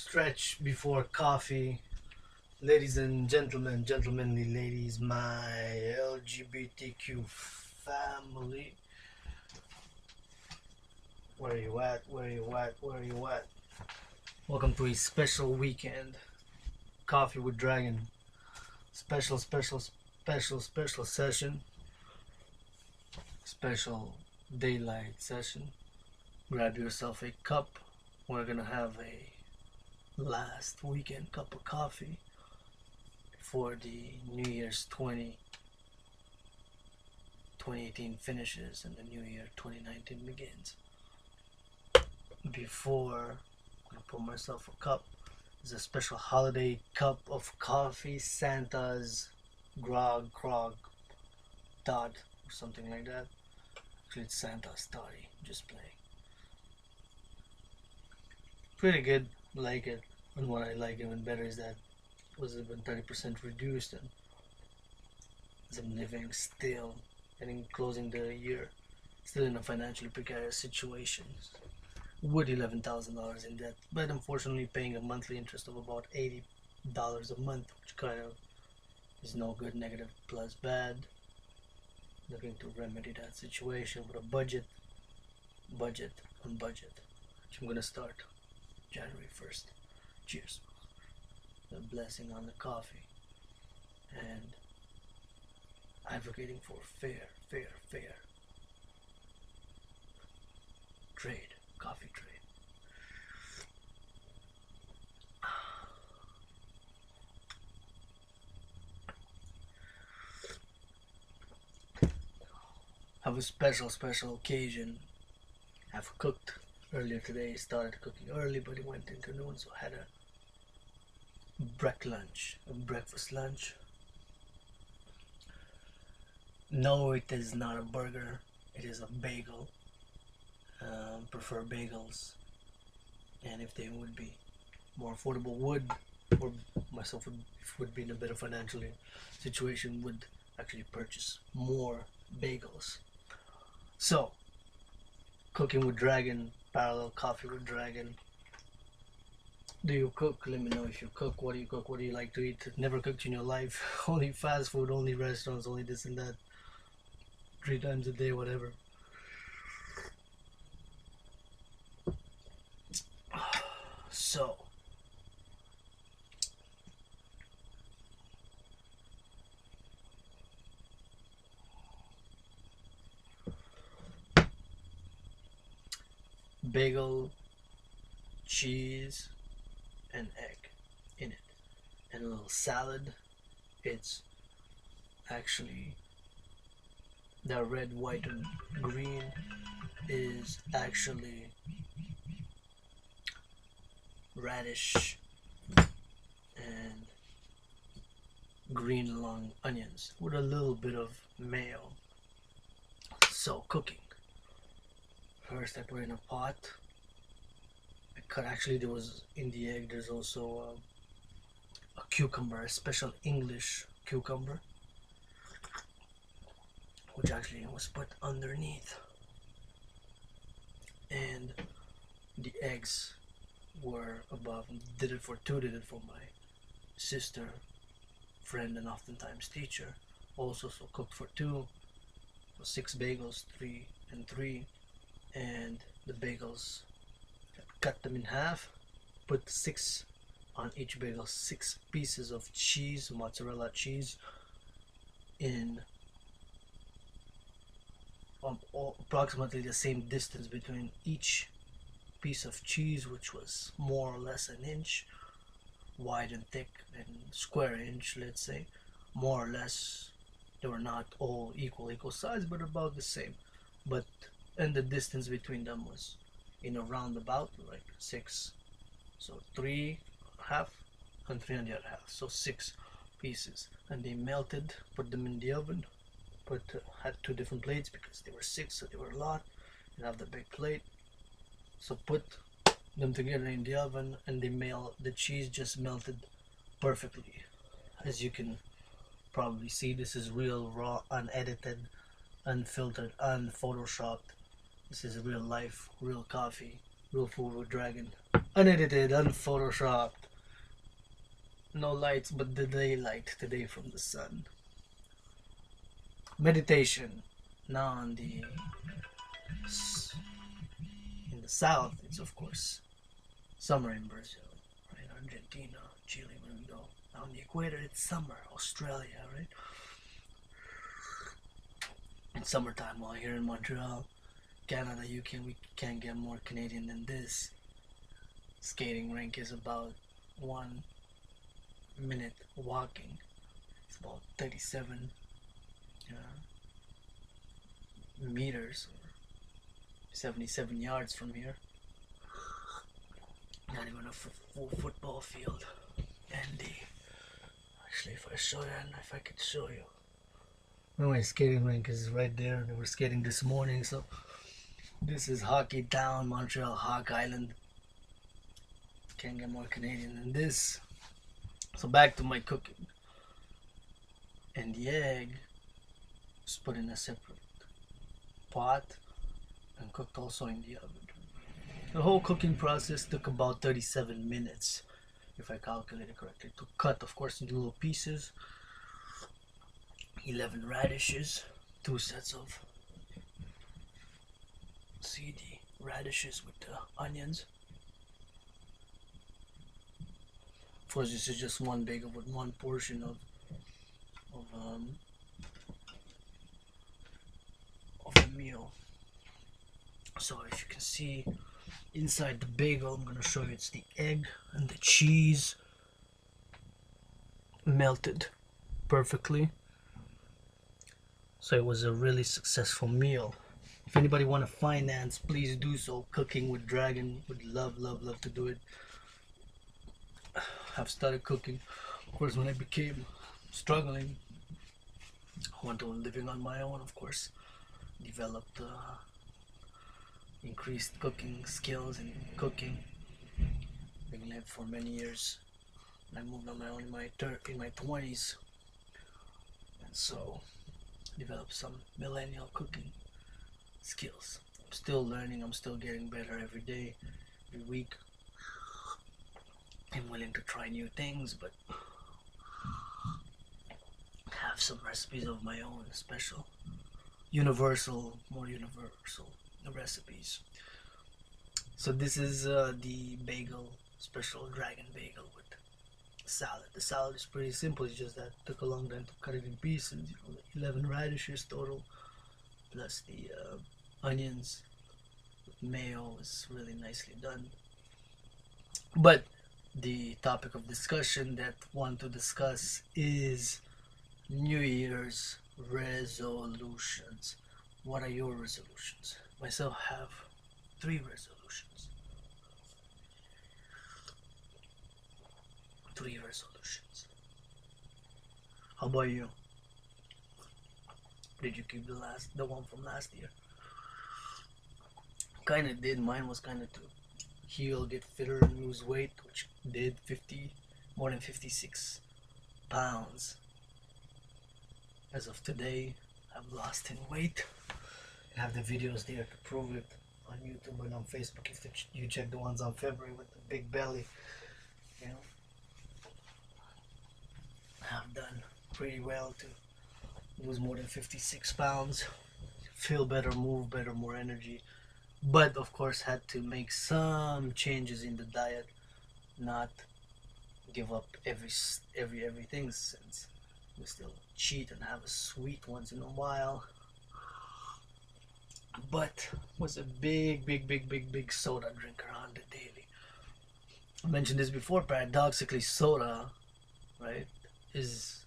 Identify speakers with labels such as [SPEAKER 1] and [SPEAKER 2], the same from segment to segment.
[SPEAKER 1] stretch before coffee. Ladies and gentlemen, gentlemanly ladies, my LGBTQ family. Where you at? Where you at? Where you at? Welcome to a special weekend. Coffee with Dragon. Special session. Special daylight session. Grab yourself a cup. We're gonna have a last weekend cup of coffee before the New Year's 2018 finishes and the New Year 2019 begins. Before I'm gonna pour myself a cup, it's a special holiday cup of coffee, Santa's Krog Todd or something like that. Actually, it's Santa's Toddy. Just playing. Pretty good, like it. And what I like even better is that it was even 30% reduced, and as I'm living still and closing the year, still in a financially precarious situation, with $11,000 in debt, but unfortunately paying a monthly interest of about $80 a month, which kind of is no good, negative plus bad. Looking to remedy that situation with a budget, which I'm gonna start January 1st. Cheers. A blessing on the coffee and advocating for fair trade, coffee trade. Have a special occasion. I've cooked earlier today, started cooking early, but it went into noon, so I had a breakfast lunch. No, it is not a burger, it is a bagel. Prefer bagels, and if they would be more affordable, or myself would be in a better financial situation, would actually purchase more bagels. So, cooking with Dragon, parallel coffee with Dragon. Do you cook? Let me know if you cook. What do you cook? What do you like to eat? Never cooked in your life? Only fast food, only restaurants, only this and that. 3 times a day, whatever. So, bagel, cheese, and egg in it, and a little salad. It's actually the red, white, and green is actually radish and green long onions with a little bit of mayo. So, cooking. First, I put in a pot. I cut, actually, there was in the egg, there's also a cucumber, a special English cucumber, which actually was put underneath. And the eggs were above. Did it for 2, did it for my sister, friend, and oftentimes teacher. Also, so cooked for 2, so 6 bagels, 3 and 3. And the bagels, cut them in half, put 6 on each bagel, 6 pieces of cheese, mozzarella cheese, in approximately the same distance between each piece of cheese, which was more or less an inch wide and thick, and square inch, let's say, more or less. They were not all equal size, but about the same. But and the distance between them was in a roundabout, like 6. So 3 half and 3 on the other half. So 6 pieces, and they melted. Put them in the oven. Had 2 different plates because they were 6, so they were a lot. And have the big plate. So put them together in the oven, and the cheese just melted perfectly. As you can probably see, this is real, raw, unedited, unfiltered, unphotoshopped. This is real life, real coffee. Real food with Dragan. Unedited, unphotoshopped. No lights but the daylight today from the sun. Meditation. Now in the south, it's of course summer in Brazil, right? Argentina, Chile, where we go. Now on the equator, it's summer. Australia, right? It's summertime. While here in Montreal, Canada, we can't get more Canadian than this. Skating rink is about 1 minute walking. It's about 37 meters or 77 yards from here. Not even a full football field. And actually, if I could show you. My skating rink is right there. They were skating this morning, so this is Hockey Town, Montreal, Hawk Island. Can't get more Canadian than this. So back to my cooking. And the egg was put in a separate pot and cooked also in the oven. The whole cooking process took about 37 minutes, if I calculated correctly. To cut, of course, into little pieces. 11 radishes, 2 sets of seedy radishes with the onions. Of course, this is just one bagel with one portion of the meal. So if you can see inside the bagel, I'm gonna show you, it's the egg and the cheese melted perfectly. So it was a really successful meal. If anybody want to finance, please do so. Cooking with Dragan, would love to do it. I've started cooking, of course, when I became struggling. I went on living on my own, of course. Developed increased cooking skills and cooking. Been lived for many years. I moved on my own in my 20s, and so developed some millennial cooking skills. I'm still learning. I'm still getting better every day, every week. I'm willing to try new things, but have some recipes of my own, special, more universal recipes. So this is the bagel, special Dragan bagel with salad. The salad is pretty simple. It's just that it took a long time to cut it in pieces. 11 radishes total, plus the onions. Mayo is really nicely done. But the topic of discussion that I want to discuss is New Year's resolutions. What are your resolutions? Myself have 3 resolutions. 3 resolutions. How about you? Did you keep the one from last year? Kinda did. Mine was kinda to heal, get fitter, and lose weight, which did. More than 56 pounds. As of today, I've lost in weight. I have the videos there to prove it on YouTube and on Facebook. If you check the ones on February with the big belly, you know, I've done pretty well to lose more than 56 pounds, feel better, move better, more energy. But of course, had to make some changes in the diet, not give up everything, since we still cheat and have a sweet once in a while. But was a big soda drinker on the daily. I mentioned this before. Paradoxically, soda, right, is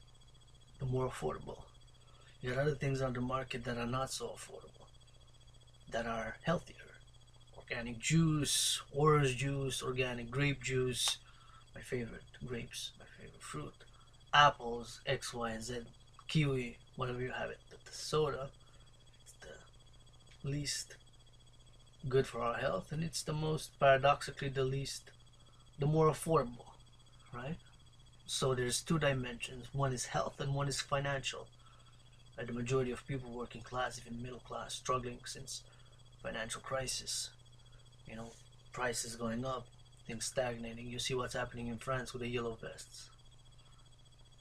[SPEAKER 1] the more affordable. You got other things on the market that are not so affordable, that are healthier. Organic juice, orange juice, organic grape juice, my favorite grapes, my favorite fruit, apples, X, Y, and Z, kiwi, whatever you have it. But the soda, it's the least good for our health, and it's the most, paradoxically, the more affordable, right? So there's 2 dimensions. One is health and one is financial. Right? The majority of people working class, even middle class, struggling since financial crisis. You know, prices going up, things stagnating. You see what's happening in France with the yellow vests.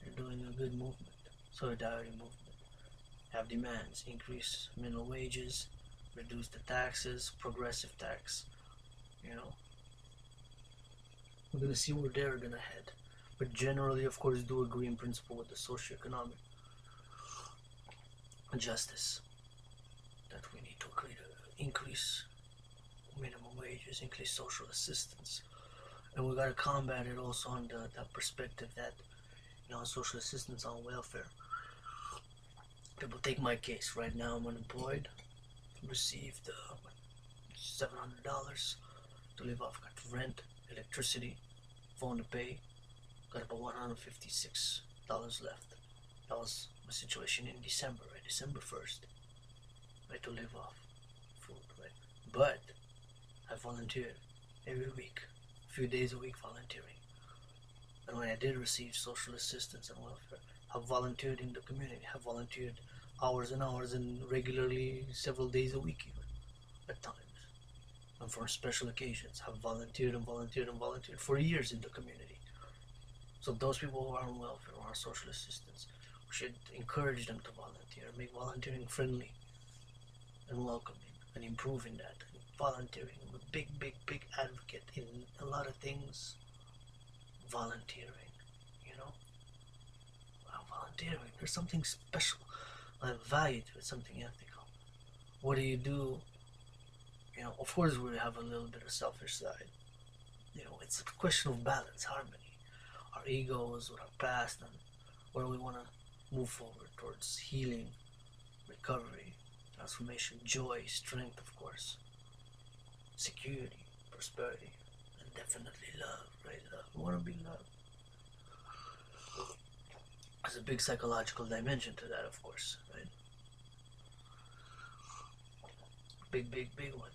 [SPEAKER 1] They're doing a good movement, solidarity movement. Have demands, increase minimum wages, reduce the taxes, progressive tax. You know, we're gonna see where they're gonna head. But generally, of course, do agree in principle with the socioeconomic justice that we need to agree to increase minimum wages, increase social assistance, and we gotta combat it also on that perspective that, you know, social assistance on welfare. People take my case right now. I'm unemployed. Received $700 to live off. Got rent, electricity, phone to pay. Got about $156 left. That was my situation in December, right? December 1st, right, to live off food, right? But I volunteered every week, a few days a week volunteering. And when I did receive social assistance and welfare, I volunteered in the community. I volunteered hours and hours and regularly, several days a week even, at times. And for special occasions, I've volunteered and volunteered and volunteered for years in the community. So those people who are on welfare or on social assistance, we should encourage them to volunteer, make volunteering friendly and welcoming and improving that. And volunteering, I'm a big, big, big advocate in a lot of things. Volunteering, you know? Volunteering, there's something special. I value to it, something ethical. What do? You know, of course we have a little bit of selfish side. You know, it's a question of balance, harmony. Our egos with our past and where we want to move forward towards healing, recovery, transformation, joy, strength, of course, security, prosperity, and definitely love, right? Love. We want to be loved. There's a big psychological dimension to that, of course, right? Big, big, big one.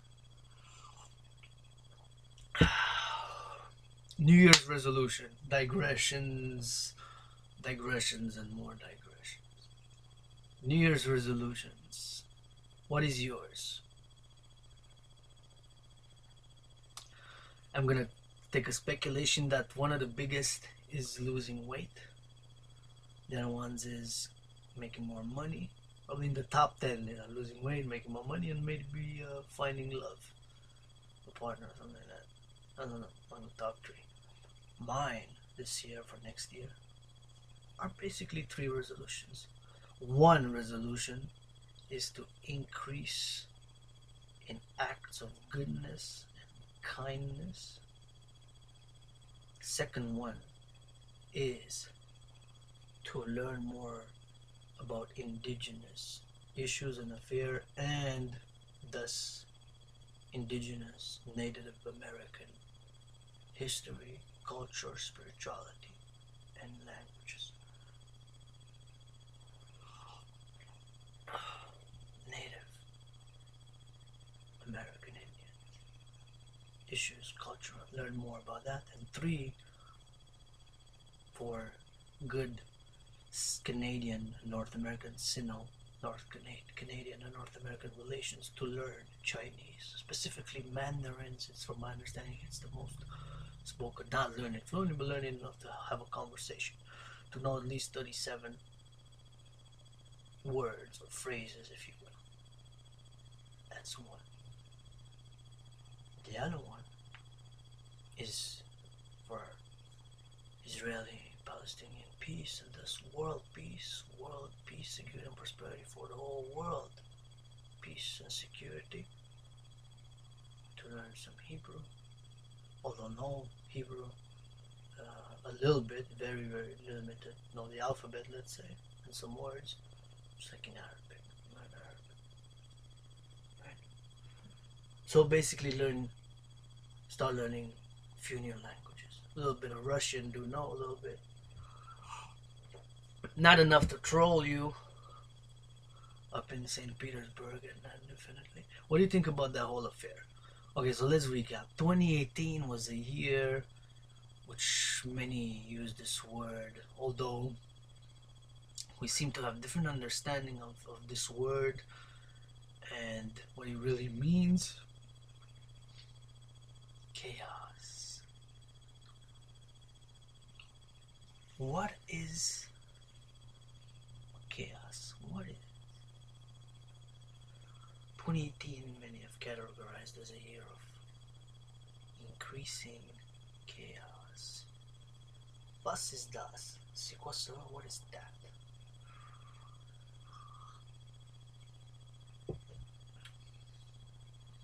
[SPEAKER 1] New Year's resolution, digressions, and more digressions. New Year's resolutions. What is yours? I'm gonna take a speculation that one of the biggest is losing weight. The other ones is making more money. Probably in the top 10, losing weight, making more money, and maybe finding love, a partner, or something like that. I don't know, on the top 3. Mine this year for next year are basically 3 resolutions. One resolution is to increase in acts of goodness and kindness. Second one is to learn more about indigenous issues and affairs, and thus indigenous Native American history, culture, spirituality, and languages. Native American Indians issues, culture, learn more about that. And 3, for good Canadian, North American, Canadian and North American relations, to learn Chinese, specifically Mandarins. It's, from my understanding, it's the most spoken. Not learn it fluently, but learn it enough to have a conversation, to know at least 37 words or phrases, if you will. That's one. The other one is for Israeli-Palestinian peace, and thus world peace, security and prosperity for the whole world. Peace and security. To learn some Hebrew, although no Hebrew, a little bit, very, very limited. Know the alphabet, let's say, and some words, just like in Arabic. Learn Arabic. Right? So basically start learning a few new languages. A little bit of Russian, do know a little bit. Not enough to troll you up in St. Petersburg, and definitely. What do you think about that whole affair? Okay, so let's recap. 2018 was a year which many use this word, although we seem to have different understanding of this word and what it really means. What is chaos? What is 2018? Many have categorized as a year of increasing chaos. Was ist das? Sequester, what is that?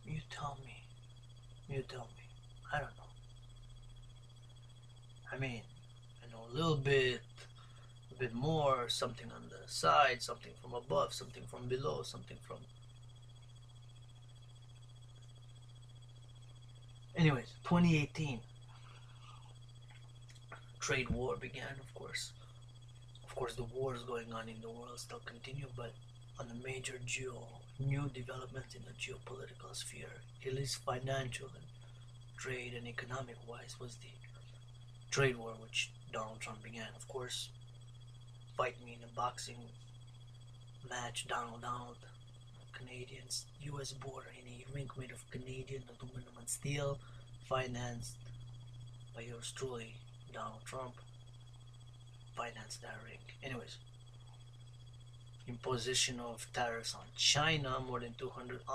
[SPEAKER 1] You tell me. You tell me. I don't know. I mean, I know a little bit, a bit more, something on the side, something from above, something from below, something from... Anyways, 2018. Trade war began, of course. Of course, the wars going on in the world still continue, but on a major new development in the geopolitical sphere, at least financial and trade and economic wise, was the trade war which Donald Trump began. Of course, fight me in a boxing match, Donald, Canadians, US border in a rink made of Canadian aluminum and steel, financed by yours truly, Donald Trump, financed that rink. Anyways, imposition of tariffs on China, more than $200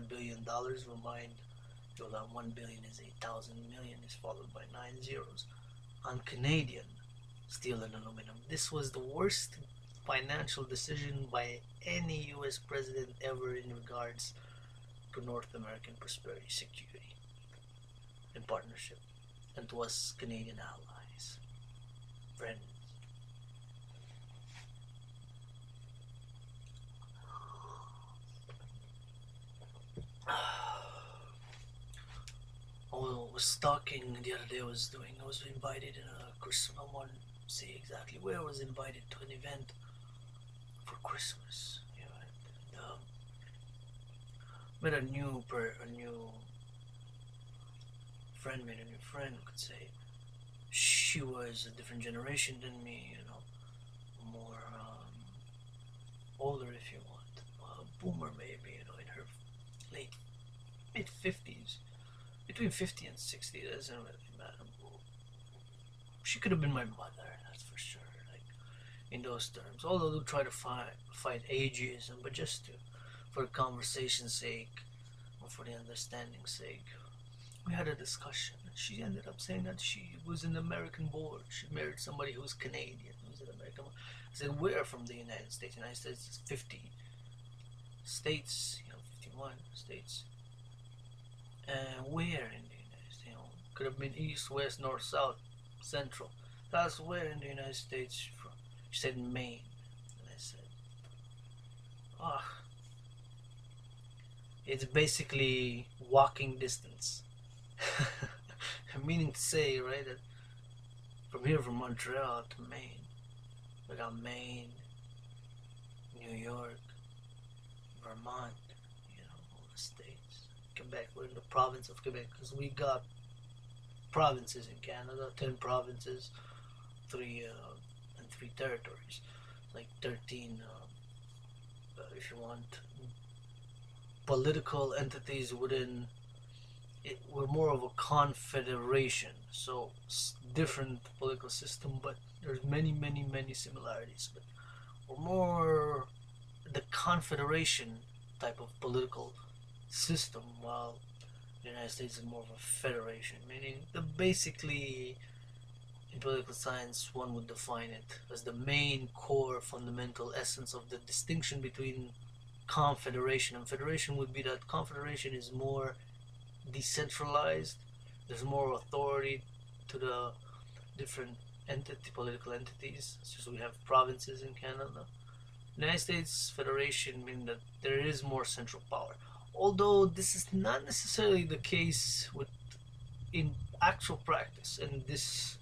[SPEAKER 1] billion. Remind you that 1 billion is 8,000 million, is followed by 9 zeros. On Canadian steel and aluminum. This was the worst financial decision by any US president ever in regards to North American prosperity, security, and partnership, and to us Canadian allies, friends. I was talking the other day. I was invited in a Christmas. I won't say exactly where. I was invited to an event for Christmas. You know, and, met a new friend. Made a new friend. Could say she was a different generation than me. You know, more older if you want, boomer maybe. You know, in her late mid-50s. Between 50 and 60, it doesn't really matter. She could have been my mother, that's for sure, like, in those terms. Although they'll try to fight ageism, but just for conversation's sake, or for the understanding's sake, we had a discussion. And she ended up saying that she was an American born. She married somebody who was Canadian, who was an American. I said, where from the United States? United States is 50 states, 51 states. Where in the United States? Could have been east, west, north, south, central. That's where in the United States from. She said Maine. And I said, it's basically walking distance. Meaning to say, right, that from here, from Montreal to Maine, we got Maine, New York, Vermont, all the states. Quebec, we're in the province of Quebec because we got provinces in Canada, 10 provinces, 3 territories, like 13, if you want, political entities within it. We're more of a confederation, so different political system, but there's many similarities. But we're more the confederation type of political system, while the United States is more of a federation, meaning basically in political science one would define it as the main core fundamental essence of the distinction between confederation and federation would be that confederation is more decentralized. There's more authority to the different political entities, such as we have provinces in Canada. United States federation means that there is more central power. Although this is not necessarily the case in actual practice, and this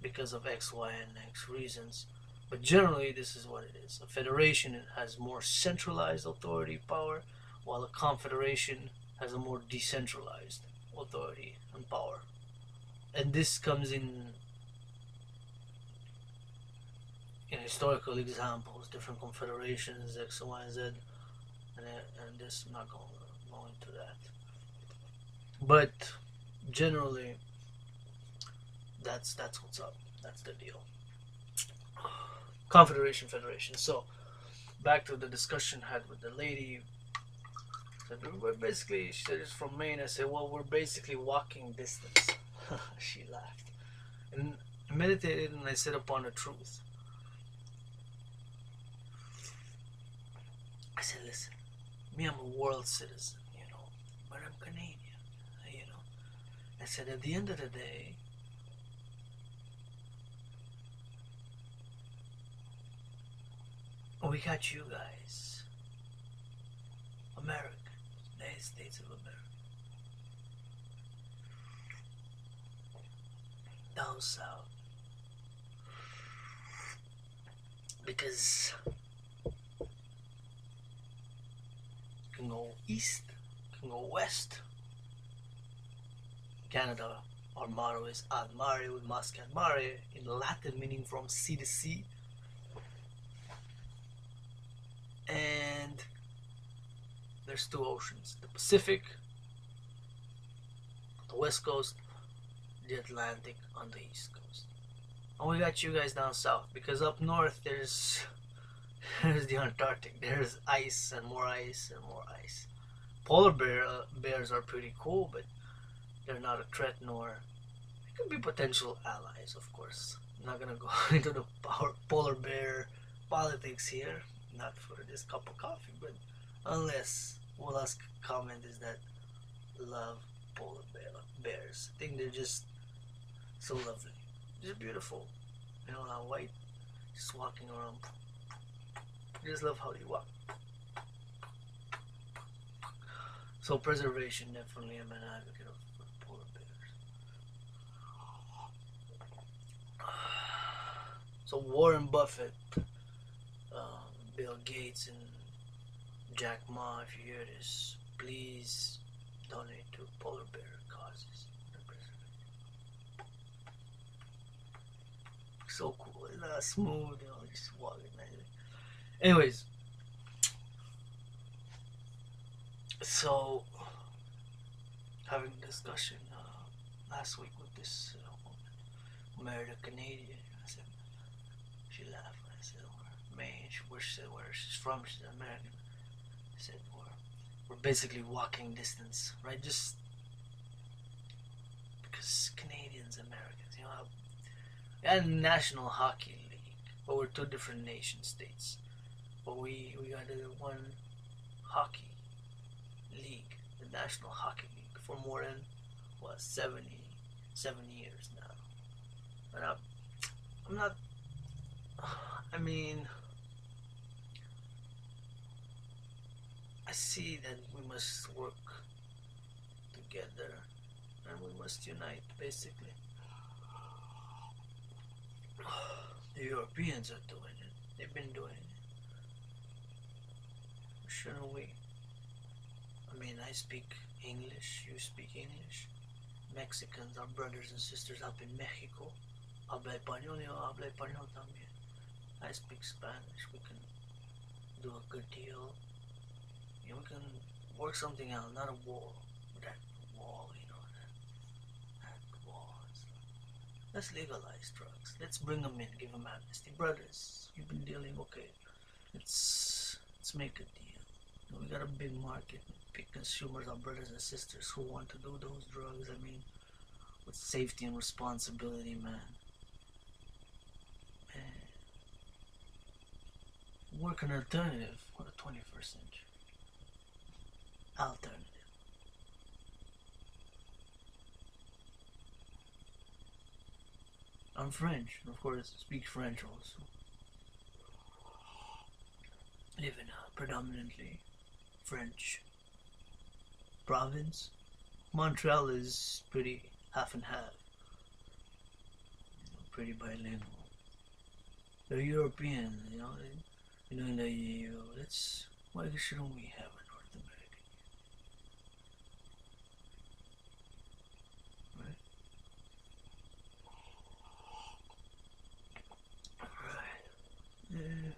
[SPEAKER 1] because of X, Y, and X reasons, but generally this is what it is. A federation has more centralized authority power, while a confederation has a more decentralized authority and power. And this comes in historical examples, different confederations, X, Y, Z. And this, I'm not going to go into that. But generally, That's what's up. That's the deal. Confederation, Federation. So back to the discussion had with the lady. Said we're basically. She said it's from Maine. I said, well, we're basically walking distance. She laughed and meditated, and I said upon the truth. I said, listen, me, I'm a world citizen, but I'm Canadian. I said, at the end of the day, we got you guys, America, United States of America, down south, because you can go east, you can go west. Canada, our motto is Ad Mare with Muscat Mare, in Latin meaning from sea to sea. And there's two oceans, the Pacific on the west coast, the Atlantic on the east coast. And we got you guys down south, because up north there's the Antarctic. There's ice and more ice and more ice. Polar bears are pretty cool, but they're not a threat, nor they could be potential allies, of course. I'm not gonna go into the polar bear politics here, not for this cup of coffee, but unless Wallace's comment is that love polar bears. I think they're just so lovely, just beautiful. How white, just walking around. I just love how they walk. So preservation, definitely, I'm an advocate of polar bears. So Warren Buffett, Bill Gates, and Jack Ma, if you hear this, please donate to polar bear causes. So cool, it's not smooth, just walking. Anyways, so having a discussion last week with this woman, married a Canadian. I said, she laughed. I said, Maine. She said where she's from. She's American. I said, we're basically walking distance, right? Just because Canadians, Americans, we had a National Hockey League, but we're two different nation states. But we got one hockey league, the National Hockey League, for more than 70 years now. And I'm not. I mean, I see that we must work together and we must unite, basically. The Europeans are doing it. They've been doing it. Shouldn't we? I mean, I speak English, you speak English. Mexicans are brothers and sisters up in Mexico. Habla español, yo habla español también. I speak Spanish. We can do a good deal. We can work something out, not a war. That wall, that wall. Let's legalize drugs. Let's bring them in, give them amnesty. Brothers, you've been dealing, okay. Let's make a deal. We got a big market, big consumers, our brothers and sisters who want to do those drugs. I mean, with safety and responsibility, man. Work an alternative for the 21st century. Alternative. I'm French, of course, speak French also. Live in a predominantly French province. Montreal is pretty half and half. Pretty bilingual. They're European, in the EU. Why shouldn't we have a North American Union? Right? Yeah.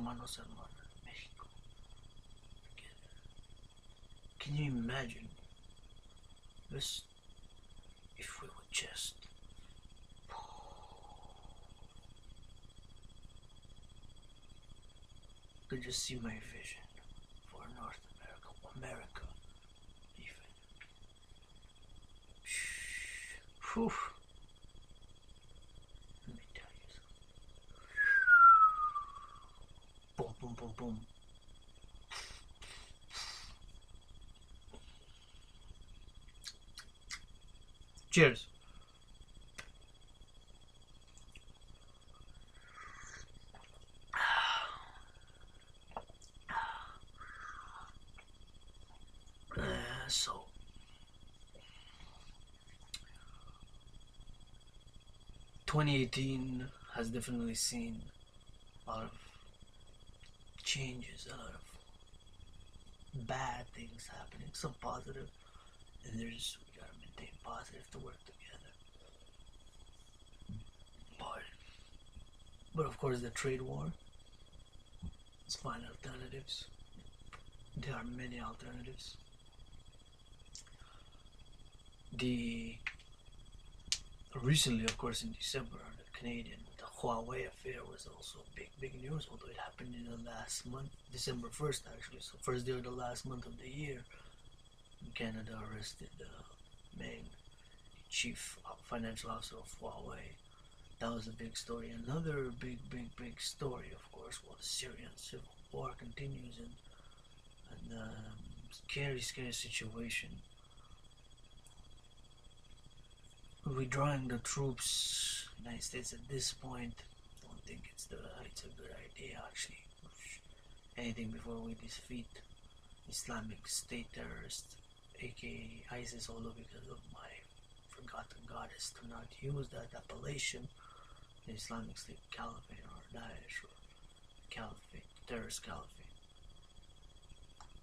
[SPEAKER 1] hermanos, hermanas, Mexico. Can you imagine this if we would just could just see my vision for North America even. Whew. Let me tell you something. Boom, boom, boom, boom. Cheers. So 2018 has definitely seen a lot of changes, a lot of bad things happening, some positive, and we gotta maintain positive to work together. But of course, the trade war, let's find alternatives. There are many alternatives. Recently, of course, in December, the Huawei affair was also big news, although it happened in the last month, December 1st actually, so first day of the last month of the year. Canada arrested Meng, chief financial officer of Huawei. That was a big story. Another big story, of course, was the Syrian Civil War continues, and scary situation. Withdrawing the troops, United States at this point, don't think it's a good idea actually. Anything before we defeat Islamic State terrorists, aka ISIS, although because of my forgotten goddess, do not use that appellation, the Islamic State Caliphate or Daesh or Caliphate, terrorist caliphate.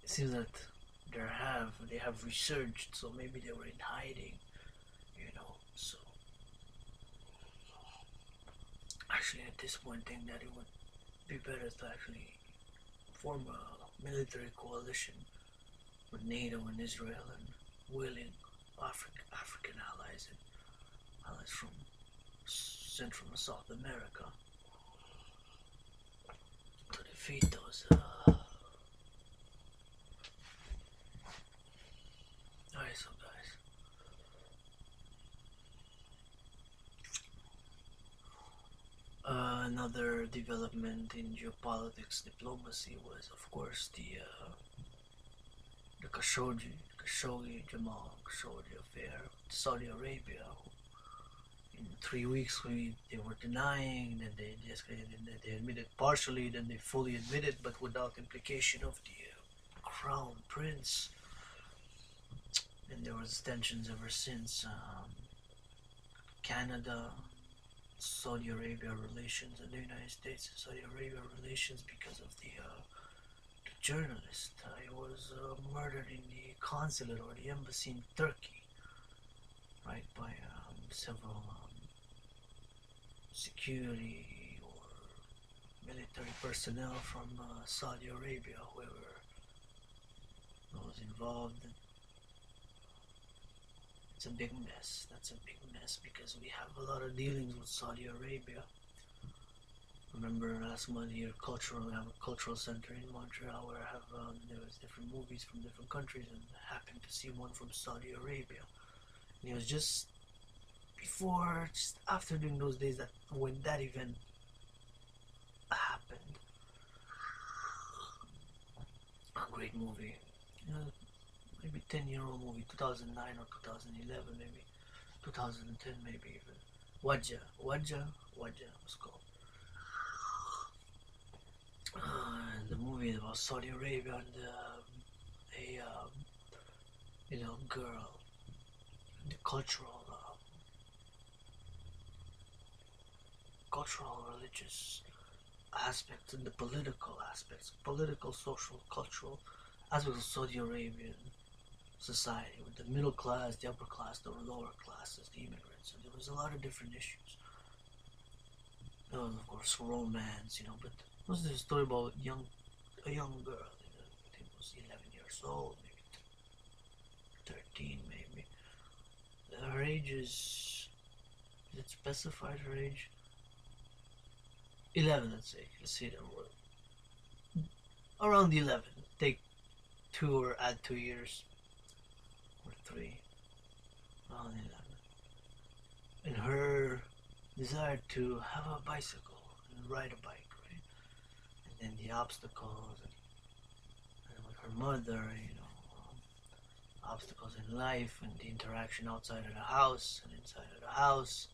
[SPEAKER 1] It seems that they have resurged, so maybe they were in hiding, so actually at this point I think that it would be better to actually form a military coalition with NATO and Israel and willing African allies and allies from Central and South America to defeat those alright, so guys, another development in geopolitics diplomacy was, of course, the Jamal Khashoggi affair with Saudi Arabia. In 3 weeks, they were denying, then they they admitted partially, then they fully admitted, but without implication of the crown prince. And there was tensions ever since. Canada, Saudi Arabia relations, and the United States and Saudi Arabia relations because of the journalist. He was murdered in the consulate or the embassy in Turkey, right, by several security or military personnel from Saudi Arabia, whoever was involved. It's a big mess. That's a big mess because we have a lot of dealings with Saudi Arabia. Remember last month here, we have a cultural center in Montreal where I have there was different movies from different countries, and I happened to see one from Saudi Arabia. And it was just after during those days that when that event happened. A great movie. Maybe 10-year-old movie, 2009 or 2011, maybe 2010, maybe even. Wajah was called. And the movie about Saudi Arabia and a little girl, the cultural, religious aspects and the political aspects, political, social, cultural aspects of Saudi Arabian society, with the middle class, the upper class, the lower classes, the immigrants. And there was a lot of different issues. There was, of course, romance, but was this story about a young girl. I think it was 11 years old, maybe 13, maybe. Her age is it specified her age? 11, let's say. Let's say that we're around the 11. Take 2 or add 2 years or 3. Around 11. And her desire to have a bicycle and ride a bike, right? And then the obstacles and with her mother, obstacles in life and the interaction outside of the house and inside of the house,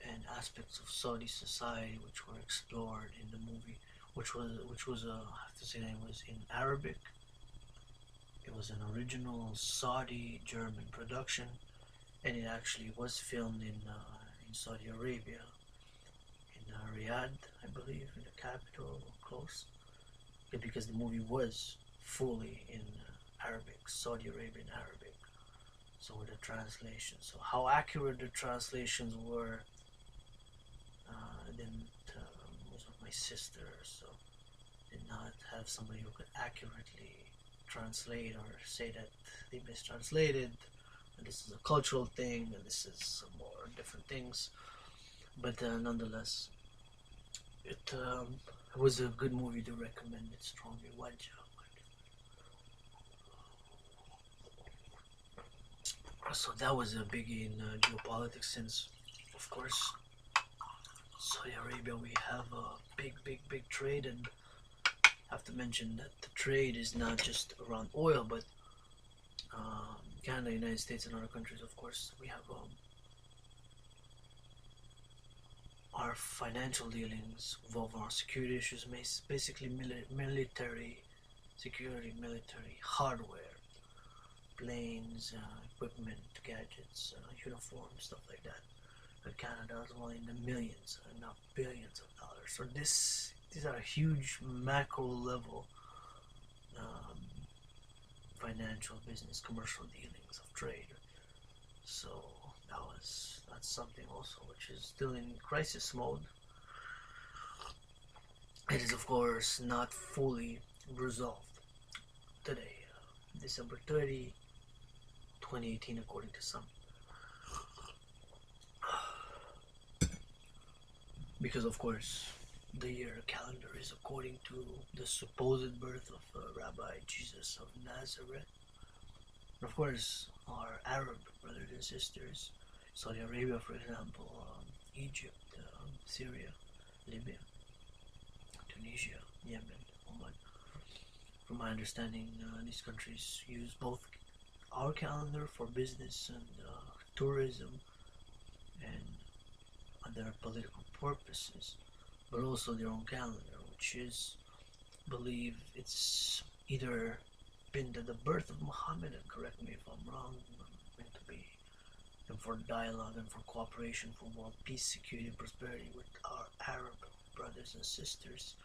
[SPEAKER 1] and aspects of Saudi society which were explored in the movie, which was I have to say that it was in Arabic. It was an original Saudi German production, and it actually was filmed in Saudi Arabia, in Riyadh, I believe, in the capital, or close. Yeah, because the movie was fully in Arabic, Saudi Arabian Arabic. So with the translation, so how accurate the translations were, then was with my sister, so did not have somebody who could accurately translate or say that they mistranslated, and this is a cultural thing, and this is some more different things. But nonetheless, it was a good movie to recommend it strongly. So that was a biggie in geopolitics, since, of course, Saudi Arabia, we have a big trade, and have to mention that the trade is not just around oil, but Canada, United States, and other countries. Of course, we have our financial dealings involve our security issues, basically military security, military hardware, planes, equipment, gadgets, uniforms, stuff like that. But Canada is only in the millions and not billions of dollars. So these are huge macro level financial, business, commercial dealings of trade. So that's something also which is still in crisis mode. It is, of course, not fully resolved today, December 30, 2018, according to some. Because, of course, the year calendar is according to the supposed birth of Rabbi Jesus of Nazareth. And of course, our Arab brothers and sisters, Saudi Arabia, for example, Egypt, Syria, Libya, Tunisia, Yemen, Oman. From my understanding, these countries use both our calendar for business and tourism and other political purposes, but also their own calendar, which is, believe it's either been the birth of Muhammad, and correct me if I'm wrong, meant to be, and for dialogue and for cooperation for world peace, security, and prosperity with our Arab brothers and sisters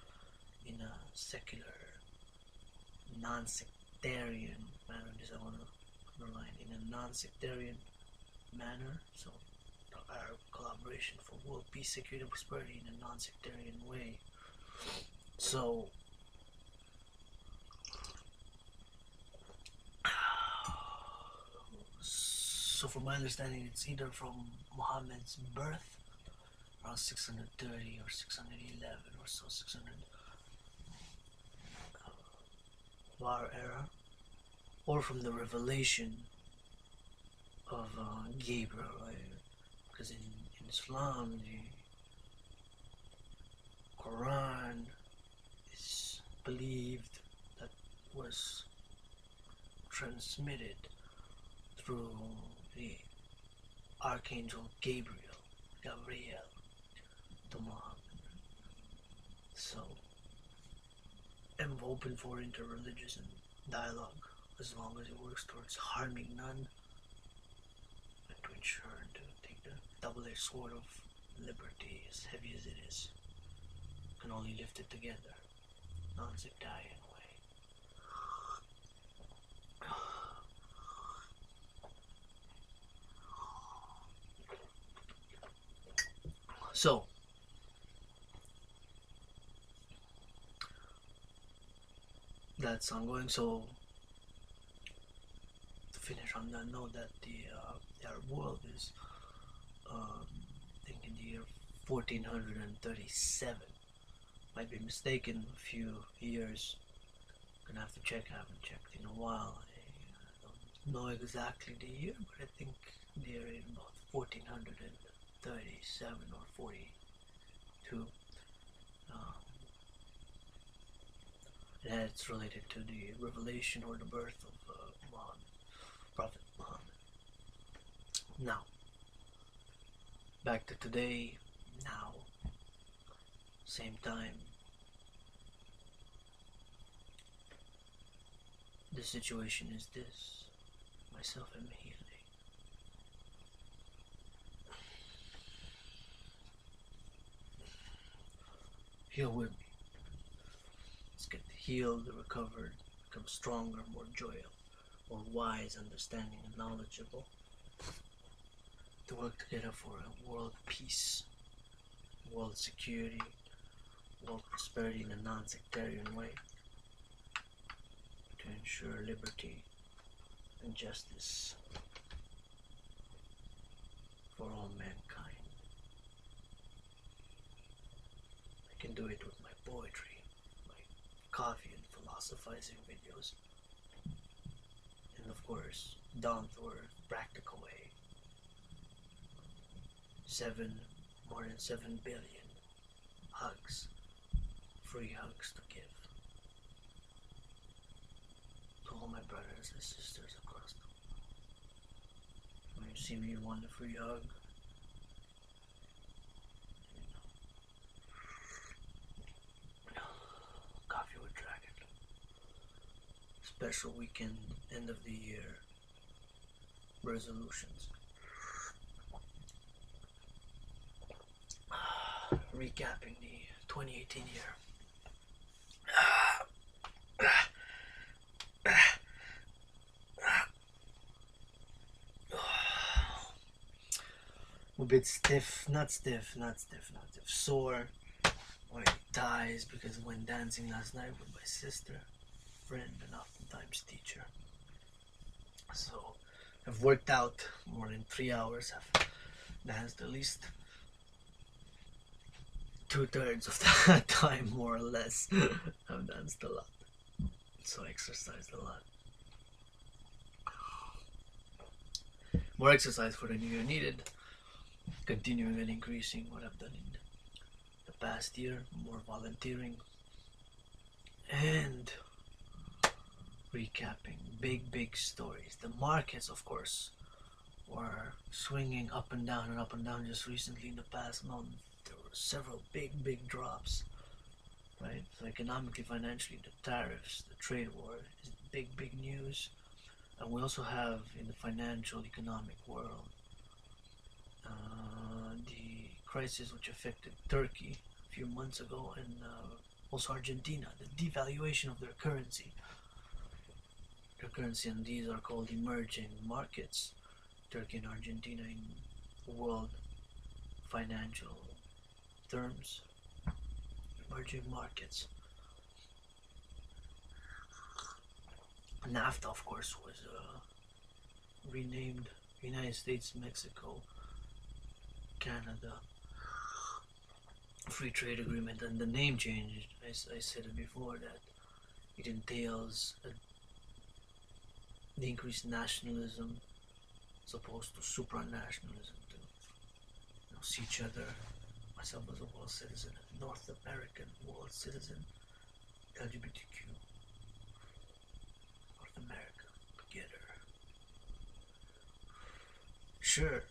[SPEAKER 1] in a secular, non-sectarian manner. This I want to underline, in a non-sectarian manner. So our collaboration for world peace, security, and prosperity in a non-sectarian way. So from my understanding, it's either from Muhammad's birth, around 630 or 611 or so, 600 of our era, or from the revelation of Gabriel, right? Because in Islam, the Quran is believed that was transmitted through the Archangel Gabriel to Muhammad. So I'm open for interreligious and dialogue as long as it works towards harming none, and to ensure and to take the double-edged sword of liberty, as heavy as it is, can only lift it together, non-sectarian way. So that's ongoing. So to finish on that note, that the Arab world is, I think, in the year 1437. Might be mistaken. A few years. Gonna have to check. I haven't checked in a while. I don't know exactly the year, but I think the year is about 1437 or 42. Um, it's related to the revelation or the birth of Muhammad, Prophet Muhammad. Now, back to today. Now, same time. The situation is this. Myself am healing. Heal with me. Let's get healed, recovered, become stronger, more joyful, more wise, understanding, and knowledgeable. To work together for a world peace, world security, world prosperity in a non-sectarian way. To ensure liberty and justice for all mankind. I can do it with my poetry, my coffee and philosophizing videos, and of course, down to earth, practical way. More than 7 billion hugs, free hugs to give to all my brothers and sisters across the world. When you see me, you want a free hug, Coffee with Dragon. Special weekend, end of the year resolutions. Recapping the 2018 year. A bit stiff, not stiff, sore. My thighs because I went dancing last night with my sister, friend, and oftentimes teacher. So I've worked out more than 3 hours. I've danced at least 2/3 of that time, more or less. I've danced a lot, so I exercised a lot. More exercise for the new year needed. Continuing and increasing what I've done in the past year. More volunteering and recapping big stories. The markets, of course, were swinging up and down and up and down. Just recently in the past month there were several big drops, right? So economically, financially, the tariffs, the trade war is big news. And we also have in the financial economic world the crisis which affected Turkey a few months ago, and also Argentina, the devaluation of their currency. And these are called emerging markets, Turkey and Argentina in world financial terms. Emerging markets. NAFTA, of course, was renamed United States, Mexico, Canada Free Trade Agreement, and the name changed. I said it before that it entails the increased nationalism as opposed to supranationalism, to see each other, myself as a world citizen, a North American world citizen, LGBTQ, North America, together. Sure.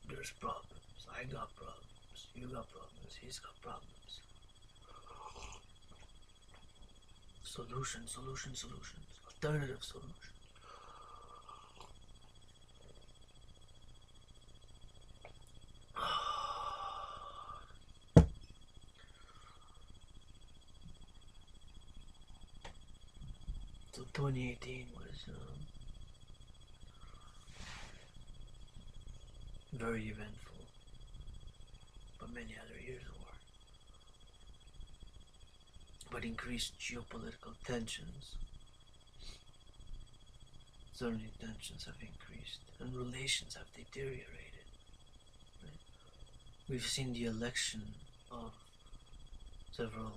[SPEAKER 1] There's problems. I got problems. You got problems. He's got problems. Solutions. Alternative solutions. So 2018 was very eventful, but many other years were. but increased geopolitical tensions. Certainly tensions have increased and relations have deteriorated. Right? We've seen the election of several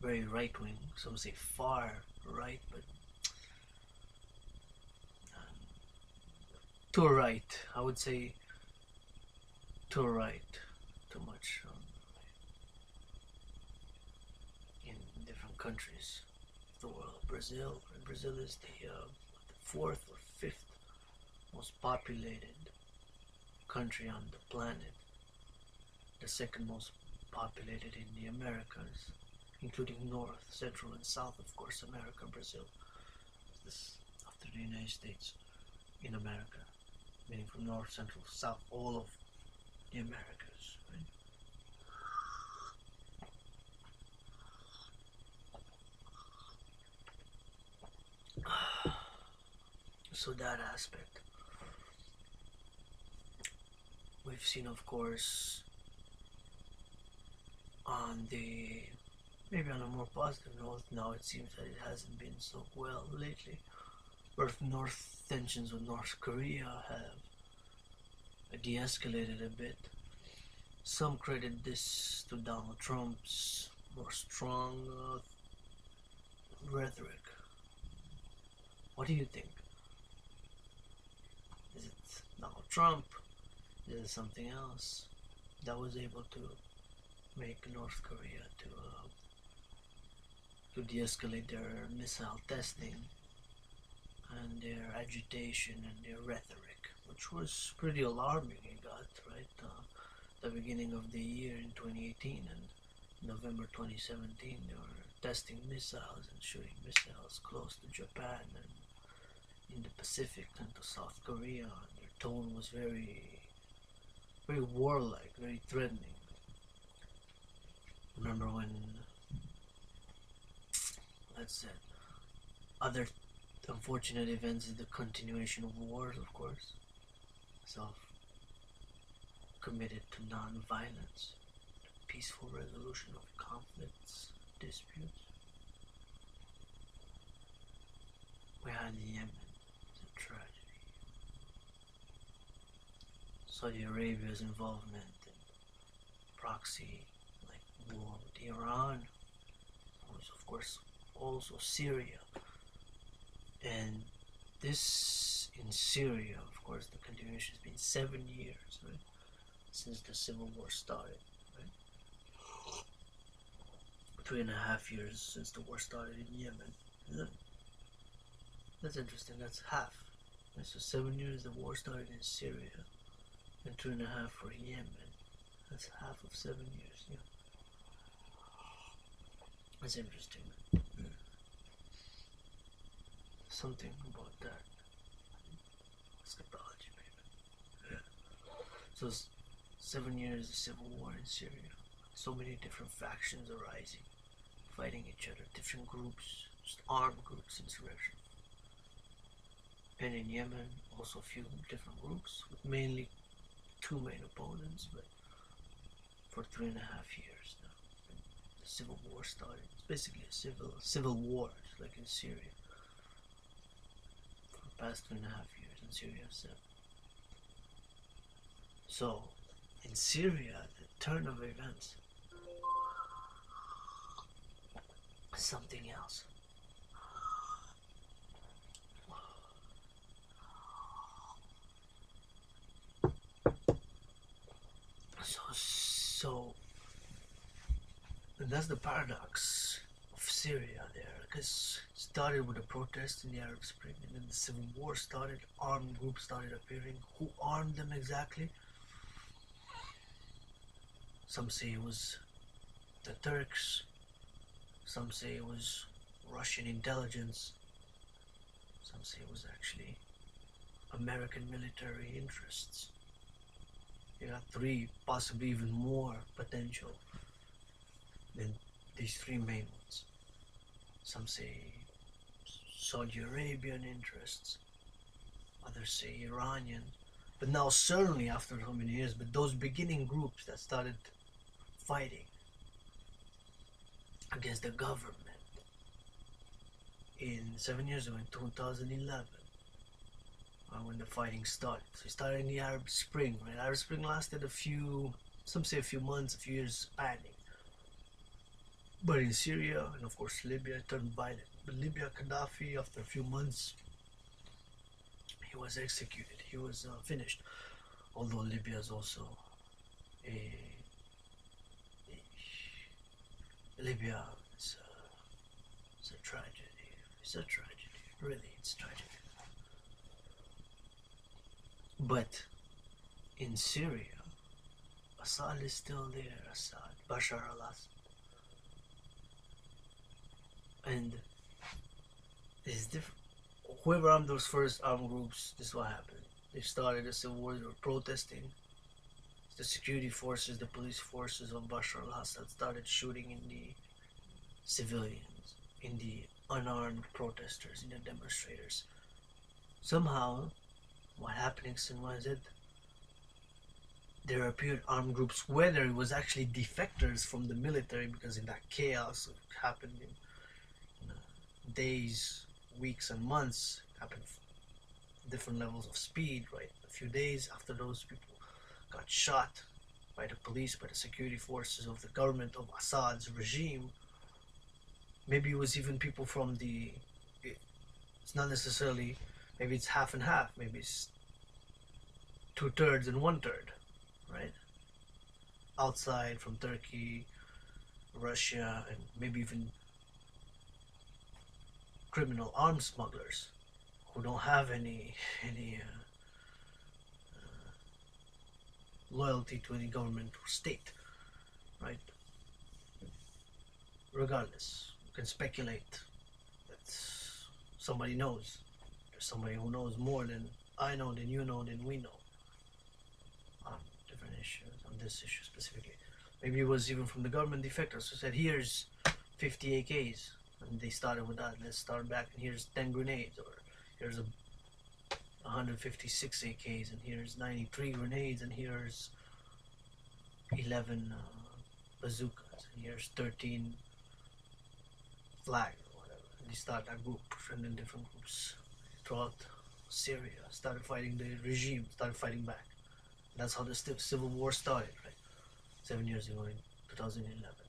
[SPEAKER 1] very right-wing, some say far right, but too right. I would say too right, too much in different countries of the world. Brazil is the fourth or fifth most populated country on the planet. The second most populated in the Americas, including North, Central, and South, of course, America, Brazil. This after the United States in America, meaning from North, Central, South, all of the Americas, right? So that aspect. We've seen, of course, on the maybe on a more positive note, now it seems that it hasn't been so well lately. North tensions with North Korea have de-escalated a bit. Some credit this to Donald Trump's more strong rhetoric. What do you think? Is it Donald Trump? Is it something else that was able to make North Korea to de-escalate their missile testing and their agitation and their rhetoric, which was pretty alarming? It got right the beginning of the year in 2018 and November 2017 they were testing missiles and shooting missiles close to Japan and in the Pacific and to South Korea, and their tone was very warlike, very threatening. Remember when, let's say, other unfortunate events is the continuation of wars, of course. Committed to non-violence, peaceful resolution of conflicts, disputes. We had Yemen, it's a tragedy. Saudi Arabia's involvement in proxy like war with Iran, was of course also Syria. And this in Syria, of course, the continuation has been 7 years, right? Since the Civil War started, right? 3.5 years since the war started in Yemen. That's interesting, that's half. Right? So 7 years the war started in Syria, and 2.5 for Yemen. That's half of 7 years, yeah. That's interesting. Something about that. Eschatology, maybe. Yeah. So 7 years of civil war in Syria. So many different factions arising, fighting each other, different groups, just armed groups, insurrection. And in Yemen, also a few different groups with mainly two main opponents, but for 3.5 years now. The civil war started. It's basically a civil war, just like in Syria. For the past 2.5 years in Syria, 7. So, in Syria, the turn of events is something else. So, and that's the paradox of Syria there, because it started with a protest in the Arab Spring, and then the civil war started, armed groups started appearing. Who armed them exactly? Some say it was the Turks, some say it was Russian intelligence, some say it was actually American military interests. You got 3, possibly even more potential than these 3 main ones. Some say Saudi Arabian interests, others say Iranian, but now certainly after so many years, but those beginning groups that started fighting against the government in 7 years ago in 2011, when the fighting started. So it started in the Arab Spring, right? Arab Spring lasted a few, some say a few months, a few years spanning. But in Syria and of course Libya, it turned violent. But Libya, Gaddafi, after a few months, he was executed. He was finished. Although Libya is also a Libya it's a tragedy. It's a tragedy. Really, it's tragic. But in Syria, Assad is still there. Assad, Bashar al-Assad, and it's different. Whoever armed those first armed groups, this is what happened. They started a civil war. They were protesting. The security forces, the police forces of Bashar al-Assad started shooting in the civilians, in the unarmed protesters, in the demonstrators. Somehow, what happened was that there appeared armed groups, whether it was actually defectors from the military, because in that chaos it happened in days, weeks, and months, it happened different levels of speed, right? A few days after those people got shot by the police, by the security forces of the government of Assad's regime. Maybe it was even people from it's not necessarily, maybe it's half and half, maybe it's 2/3 and 1/3, right? Outside from Turkey, Russia, and maybe even criminal arms smugglers who don't have any loyalty to any government or state, right? Regardless, you can speculate that somebody knows. There's somebody who knows more than I know, than you know, than we know on different issues, on this issue specifically. Maybe it was even from the government defectors who said, here's 50 AKs, and they started with that. Let's start back, and here's 10 grenades, or here's 156 AKs, and here's 93 grenades, and here's 11 bazookas, and here's 13 flags, or whatever. And they start that group, and then different groups throughout Syria started fighting the regime, started fighting back. That's how the civil war started, right? 7 years ago in 2011.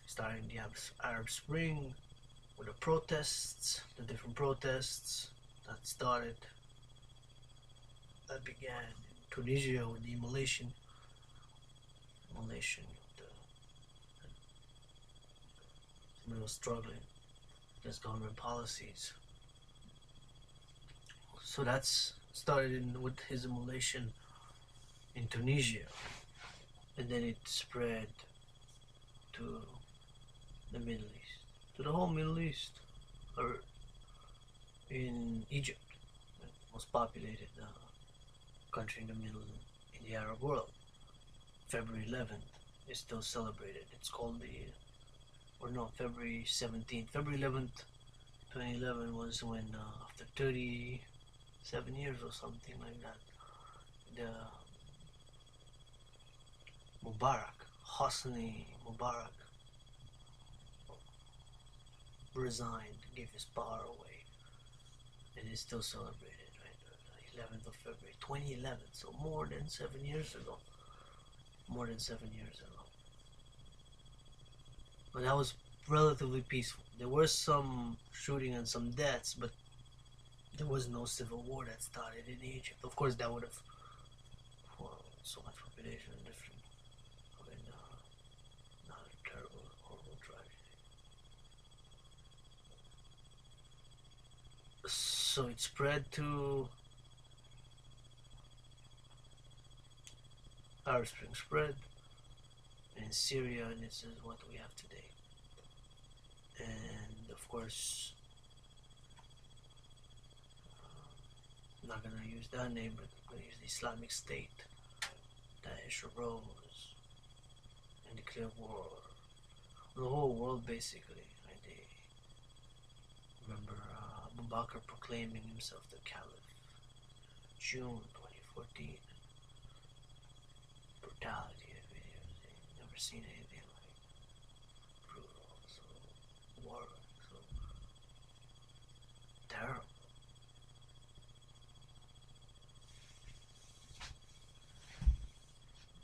[SPEAKER 1] Starting the Arab Spring with the protests, the different protests that started, that began in Tunisia with the immolation of somebody was struggling against government policies. So that's started with his immolation in Tunisia, and then it spread to the Middle East, to the whole Middle East, or in Egypt, the most populated country in the middle, in the Arab world. February 11th is still celebrated. It's called February 17th. February 11th, 2011 was when, after 37 years or something like that, the Hosni Mubarak resigned, gave his power away, and is still celebrated, right? The 11th of February, 2011, so more than 7 years ago. More than 7 years ago. But that was relatively peaceful. There was some shooting and some deaths, but there was no civil war that started in Egypt. Of course, that would have, well, so much population and different, not a terrible, horrible tragedy. So it spread to Arab Spring spread, and in Syria, and this is what we have today. And of course, I'm not gonna use that name, but I'm gonna use the Islamic State. Daesh arose and declared war on the whole world, basically. Right? They remember Abu Bakr proclaiming himself the Caliph, June 2014. Brutality of videos. I've never seen anything like brutal. So War. So terrible.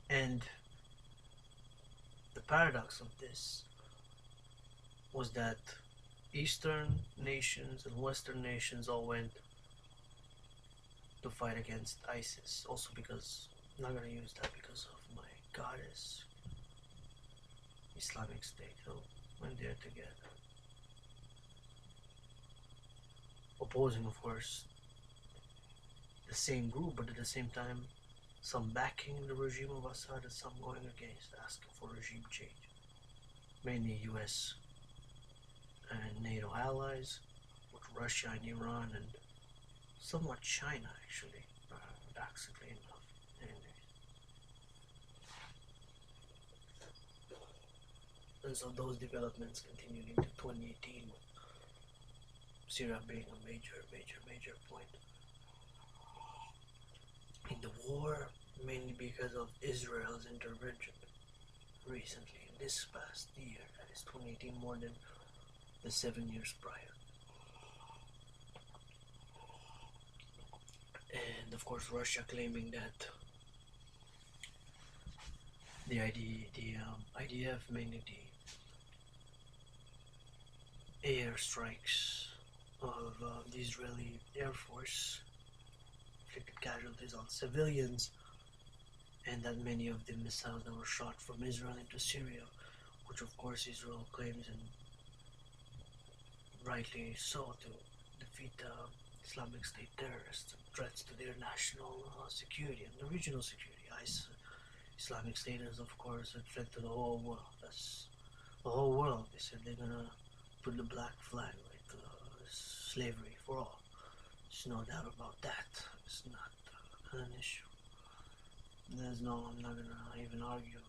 [SPEAKER 1] And the paradox of this was that Eastern nations and Western nations all went to fight against ISIS. Also because, I'm not gonna use that because of my goddess, Islamic State, who went there together. Opposing, of course, the same group, but at the same time, some backing the regime of Assad and some going against, asking for regime change. Mainly US and NATO allies, with Russia and Iran and somewhat China, actually, paradoxically enough. And so those developments continued into 2018, Syria being a major point in the war, mainly because of Israel's intervention recently, in this past year, that is 2018, more than the 7 years prior. And of course Russia claiming that the IDF, mainly the airstrikes of the Israeli Air Force, inflicted casualties on civilians, and that many of the missiles that were shot from Israel into Syria, which of course Israel claims, and rightly so, to defeat Islamic State terrorists, and threats to their national security and the regional security. Islamic State is of course a threat to the whole world. That's the whole world. They said they're gonna put the black flag, right? Slavery for all. There's no doubt about that. It's not an issue. I'm not gonna even argue.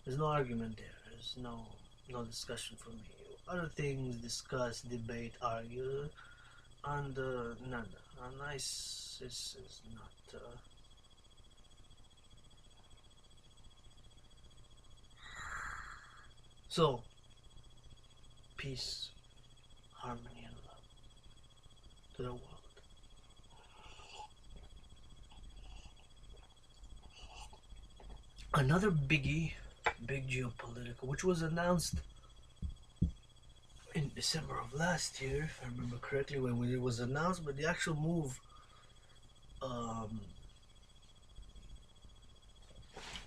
[SPEAKER 1] There's no argument there. There's no discussion for me. Other things, discuss, debate, argue, and nada. And ISIS is not. So, peace, harmony, and love to the world. Another biggie, big geopolitical, which was announced in December of last year, if I remember correctly, when it was announced, but the actual move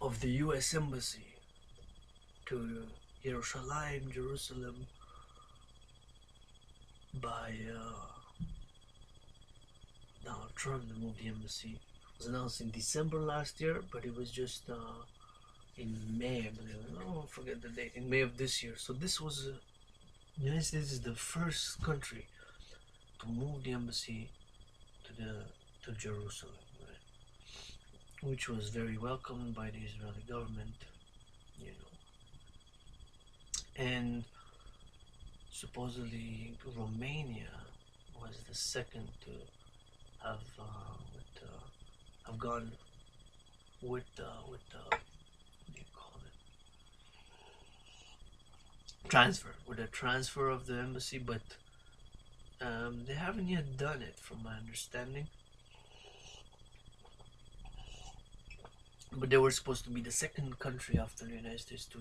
[SPEAKER 1] of the U.S. Embassy to Jerusalem, by Donald Trump, to move the embassy, was announced in December last year, but it was just in May, I believe. I don't forget the date. In May of this year. So this was the United States is the first country to move the embassy to Jerusalem, right? Which was very welcomed by the Israeli government, you know. And supposedly Romania was the second to have gone with what do you call it? With the transfer of the embassy, but they haven't yet done it, from my understanding. But they were supposed to be the second country after the United States to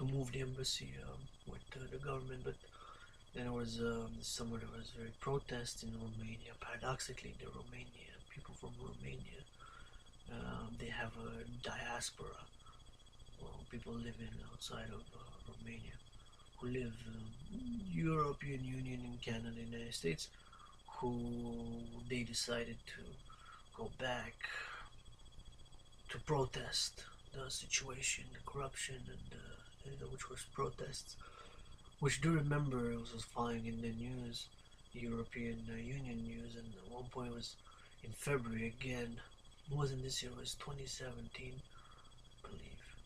[SPEAKER 1] move the embassy with the government, but then there was somewhere there was very protests in Romania. Paradoxically, the Romanian people from Romania, they have a diaspora. Well, people living outside of Romania, who live in European Union, in Canada, United States, who they decided to go back to protest the situation, the corruption, and which was protests. Which do remember, it was flying in the news, European Union news, and at one point it was in February again. It wasn't this year, it was 2017, I believe.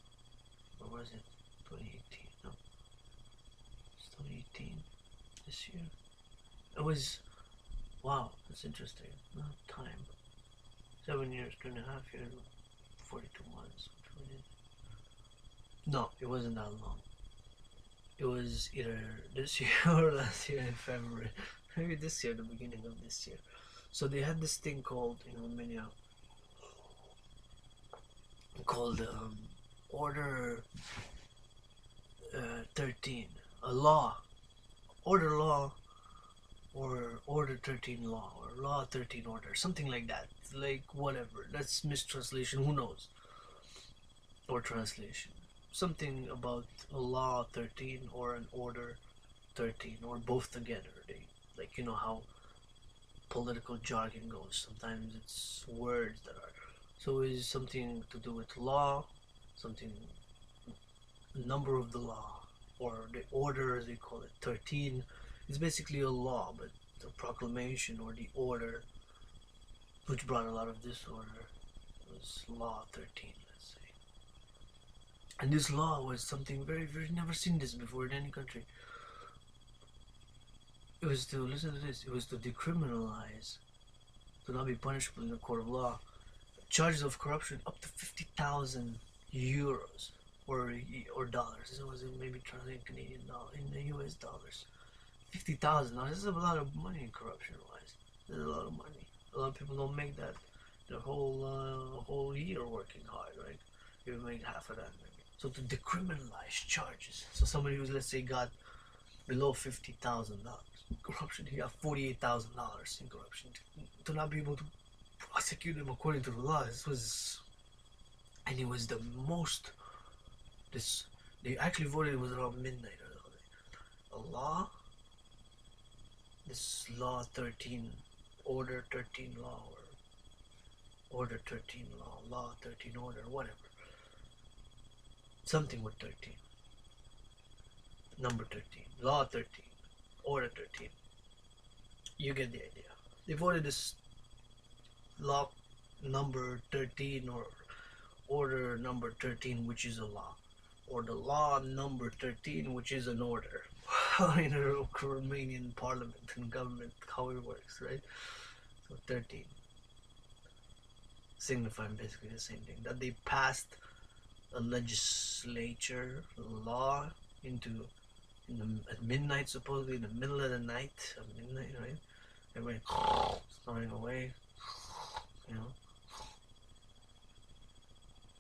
[SPEAKER 1] Or was it 2018? No. It's 2018 this year. It was, wow, that's interesting. Time. 7 years, 2.5 years, 42 months. No, it wasn't that long. It was either this year or last year in February. Maybe this year, the beginning of this year. So they had this thing called in Romania called Order 13, a law, order law, or Order 13 law, or Law 13 order, something like that. Like whatever. That's mistranslation. Who knows? Or translation. Something about a Law 13 or an Order 13 or both together. They, like, you know how political jargon goes. Sometimes it's words that are, so is something to do with law, something, number of the law, or the order as they call it, 13 is basically a law, but the proclamation or the order which brought a lot of disorder was Law 13, let's say. And this law was something very, very, never seen this before in any country. It was to, listen to this, it was to decriminalize, to not be punishable in a court of law, charges of corruption up to 50,000 euros or dollars. This was maybe translated Canadian dollar in the US dollars. 50,000. Now this is a lot of money in corruption wise. This is a lot of money. A lot of people don't make that their whole year working hard, right? You make half of that maybe. So to decriminalize charges. So somebody who's, let's say, got below $50,000 corruption, he got $48,000 in corruption. To not be able to prosecute him according to the law. This was, and it was the most. This, they actually voted. It was around midnight or something. A law. This Law 13, Order 13 law, or Order 13 law, Law 13 order, whatever. Something with 13. Number 13, Law 13, Order 13. You get the idea. They voted this Law number 13 or Order number 13, which is a law, or the Law number 13, which is an order. In the Romanian parliament and government, how it works, right? So 13, signifying basically the same thing, that they passed a legislature law at midnight, supposedly in the middle of the night, at midnight, right? Everybody snoring away, you know.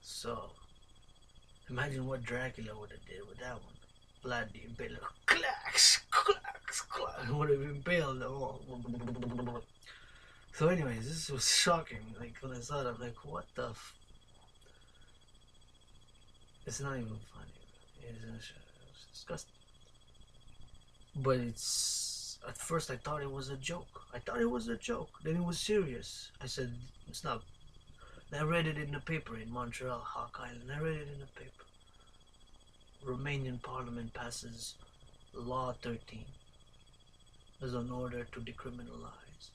[SPEAKER 1] So imagine what Dracula would have did with that one. Vlad the Impaler, clacks, clacks, clacks, would have impaled them all. So anyways, this was shocking. Like when I saw it, I'm like, what the it's not even funny. It's disgusting. But it's, at first I thought it was a joke. Then it was serious. I said, it's not. I read it in the paper in Montreal, Hawk Island. I read it in the paper. Romanian Parliament passes Law 13 as an order to decriminalize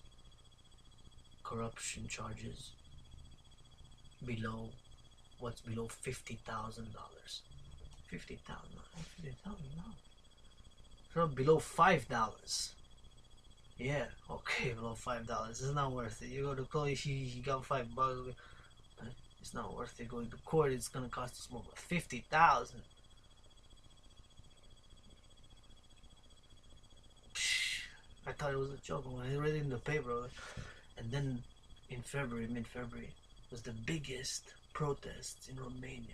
[SPEAKER 1] corruption charges below what's below $50,000. $50,000. So below $5. Yeah, okay, below $5. It's not worth it. You go to college, he got $5. It's not worth it. Going to court, it's gonna cost us more. 50,000. I thought it was a joke when I read it in the paper. And then in February, mid-February, was the biggest protests in Romania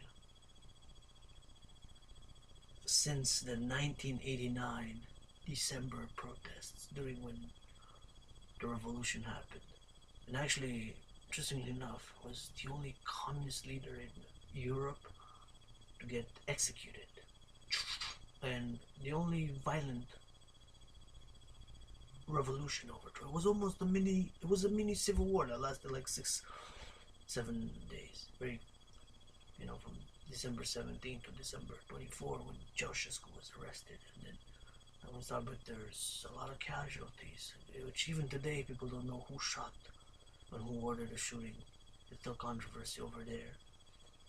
[SPEAKER 1] since the 1989 December protests, during when the revolution happened. And actually, interestingly enough, was the only communist leader in Europe to get executed, and the only violent revolution overthrow. It was almost a mini civil war that lasted like 6-7 days. Very, from December 17th to December 24, when Ceausescu was arrested, and then I was out, but there's a lot of casualties, which even today people don't know who shot and who ordered the shooting. There's still controversy over there,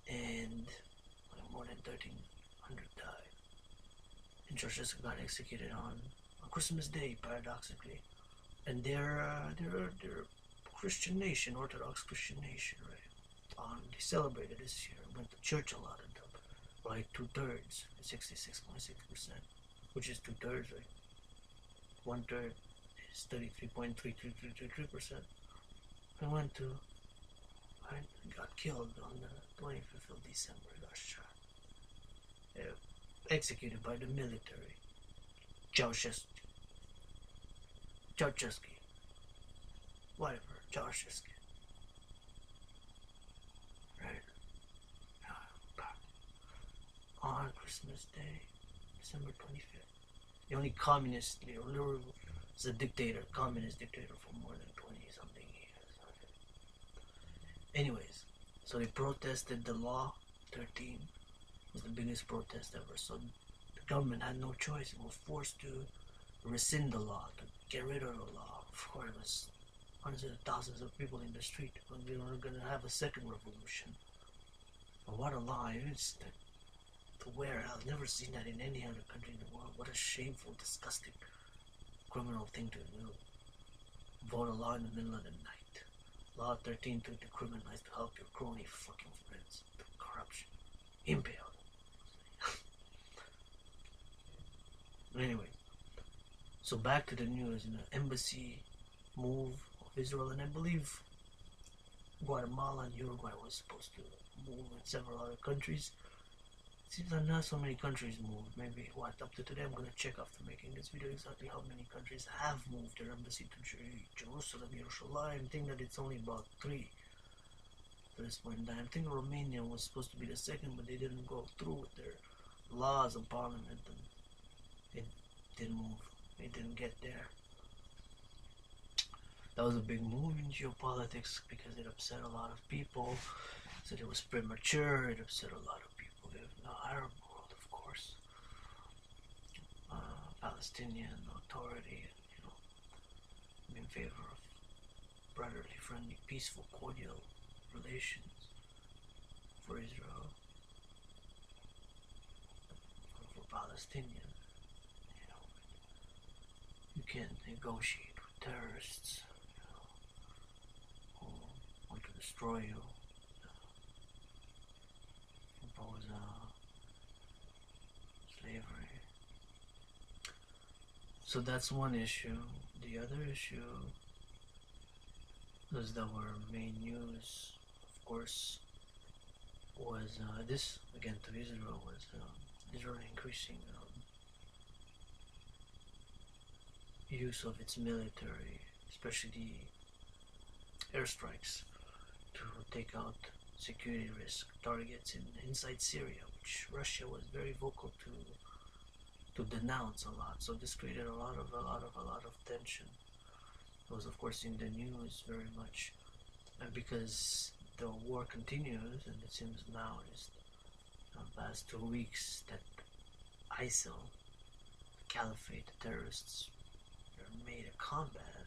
[SPEAKER 1] and more than 1,300 died. And Ceausescu got executed on Christmas Day, paradoxically. And they're a Christian nation, Orthodox Christian nation, right? They celebrated this year, went to church a lot of them, like 2/3, 66.6%. which is 2/3, right? 1/3 is 33.3333%. I went to, I got killed on the 25th of December. Got shot, executed by the military. Ceausescu, whatever, Ceausescu. Right? On Christmas Day, December 25th. The only communist, was a dictator, communist dictator for more than 20 something years. Anyways, so they protested the law. 13 was the biggest protest ever. So the government had no choice. It was forced to rescind the law, to get rid of the law. Of course, it was hundreds of thousands of people in the street. And we were going to have a second revolution. But what a lie it is that to wear. I've never seen that in any other country in the world. What a shameful, disgusting, criminal thing to do. Vote a law in the middle of the night. Law 13 to decriminalize to help your crony fucking friends. Corruption. Impaled. Anyway, so back to the news. In the embassy move of Israel, and I believe Guatemala and Uruguay was supposed to move, and several other countries. It seems that not so many countries moved. Maybe what, up to today I'm gonna check after making this video exactly how many countries have moved their embassy to Jerusalem, Yerushalayim. I think that it's only about 3 at this point in time. I think Romania was supposed to be the second, but they didn't go through with their laws and parliament, and it didn't move. It didn't get there. That was a big move in geopolitics because it upset a lot of people. Said it was premature. It upset a lot of people in the Arab world, of course. Palestinian authority, in favor of brotherly, friendly, peaceful, cordial relations for Israel, for Palestinians. You can't negotiate with terrorists who want to destroy you. Impose slavery. So that's one issue. The other issue was that our main news, of course, was this, again to Israel, was Israel increasing use of its military, especially the airstrikes, to take out security risk targets inside Syria, which Russia was very vocal to denounce a lot. So this created a lot of tension. It was, of course, in the news very much, and because the war continues, and it seems now is the past 2 weeks that ISIL, the Caliphate, the terrorists, made a combat.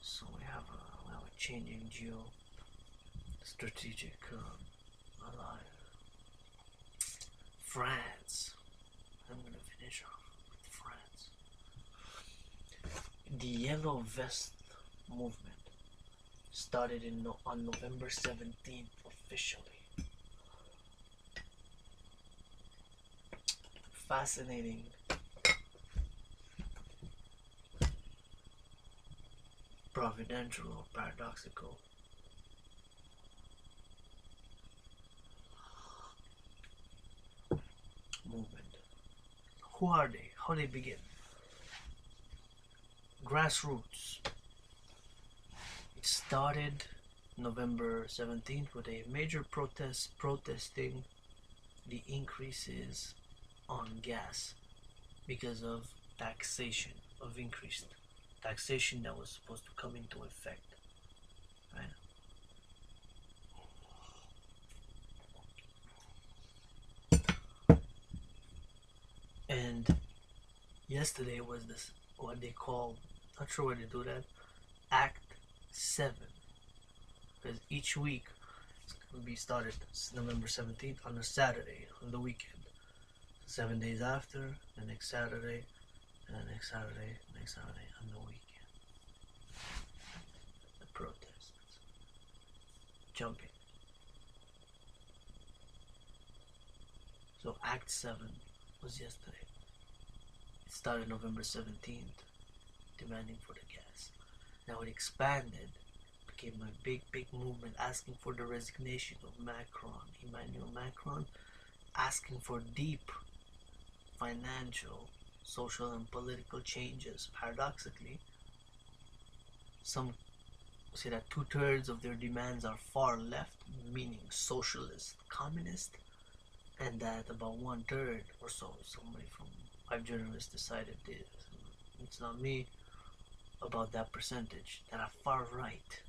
[SPEAKER 1] So we have a changing strategic ally. France. I'm gonna finish off with France. The Yellow Vest movement started on November 17th officially. Fascinating. Providential or paradoxical. Movement. Who are they? How they begin? Grassroots. It started November 17th with a major protest protesting the increases on gas because of taxation, of increased taxation that was supposed to come into effect, right? And yesterday was this, what they call, not sure why they do that, Act 7, because each week it's going to be started November 17th on a Saturday, on the weekend. 7 days after, the next Saturday, and the next Saturday, next Saturday, on the weekend. The protests. Jumping. So Act 7 was yesterday. It started November 17th, demanding for the gas. Now it expanded, became a big movement asking for the resignation of Emmanuel Macron, asking for deep financial, social, and political changes. Paradoxically, some say that 2/3 of their demands are far left, meaning socialist, communist, and that about 1/3 or so, somebody from 5 journalists decided this, it's not me, about that percentage, that are far right.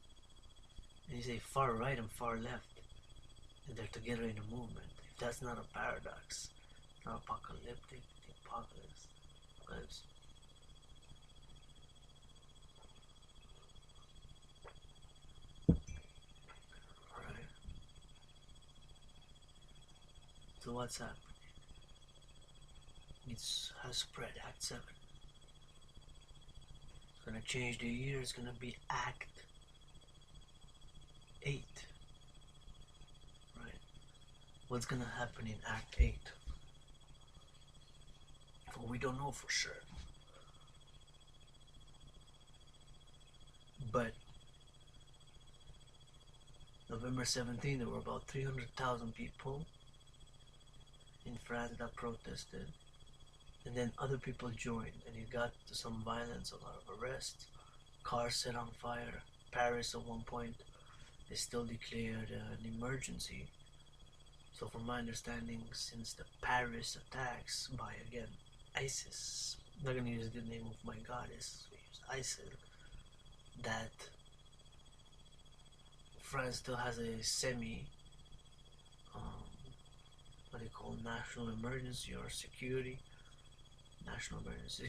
[SPEAKER 1] And you say far right and far left, and they're together in a movement. If that's not a paradox, not apocalyptic, the apocalypse. Alright. So what's happening? It has spread. Act 7. It's gonna change the year. It's gonna be Act 8. Right? What's gonna happen in Act 8? Well, we don't know for sure. But November 17th, there were about 300,000 people in France that protested, and then other people joined, and it got to some violence, a lot of arrests, cars set on fire. Paris at one point, they still declared an emergency. So from my understanding, since the Paris attacks by, again, ISIS, I'm not going to use the name of my goddess, we use ISIL, that France still has a what they call national emergency or security, national emergency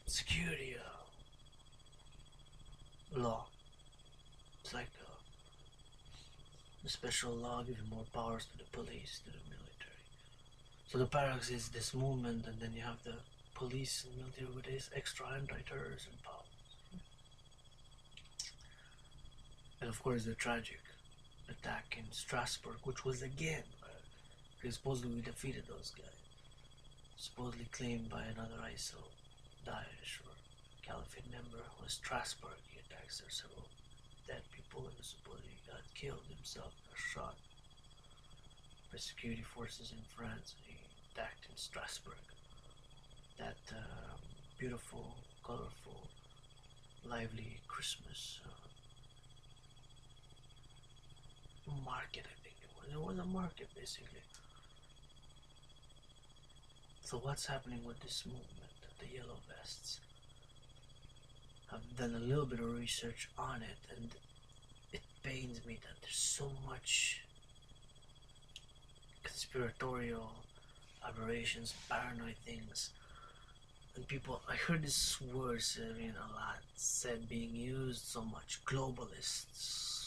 [SPEAKER 1] security law. It's like a special law giving more powers to the police, to the military. So the paradox is this movement, and then you have the police and military with this extra anti-terrorism powers. And of course the tragic attack in Strasbourg, which was again, because supposedly we defeated those guys, supposedly claimed by another ISIL, Daesh or Caliphate member, was Strasbourg. He attacks there, several dead people, and supposedly he got killed himself, or shot by security forces in France. He attacked in Strasbourg, that beautiful, colorful, lively Christmas market, I think it was. It was a market, basically. So what's happening with this movement, the Yellow Vests? I've done a little bit of research on it, and it pains me that there's so much conspiratorial aberrations, paranoid things, and people, I heard this word a lot, said, being used so much, globalists.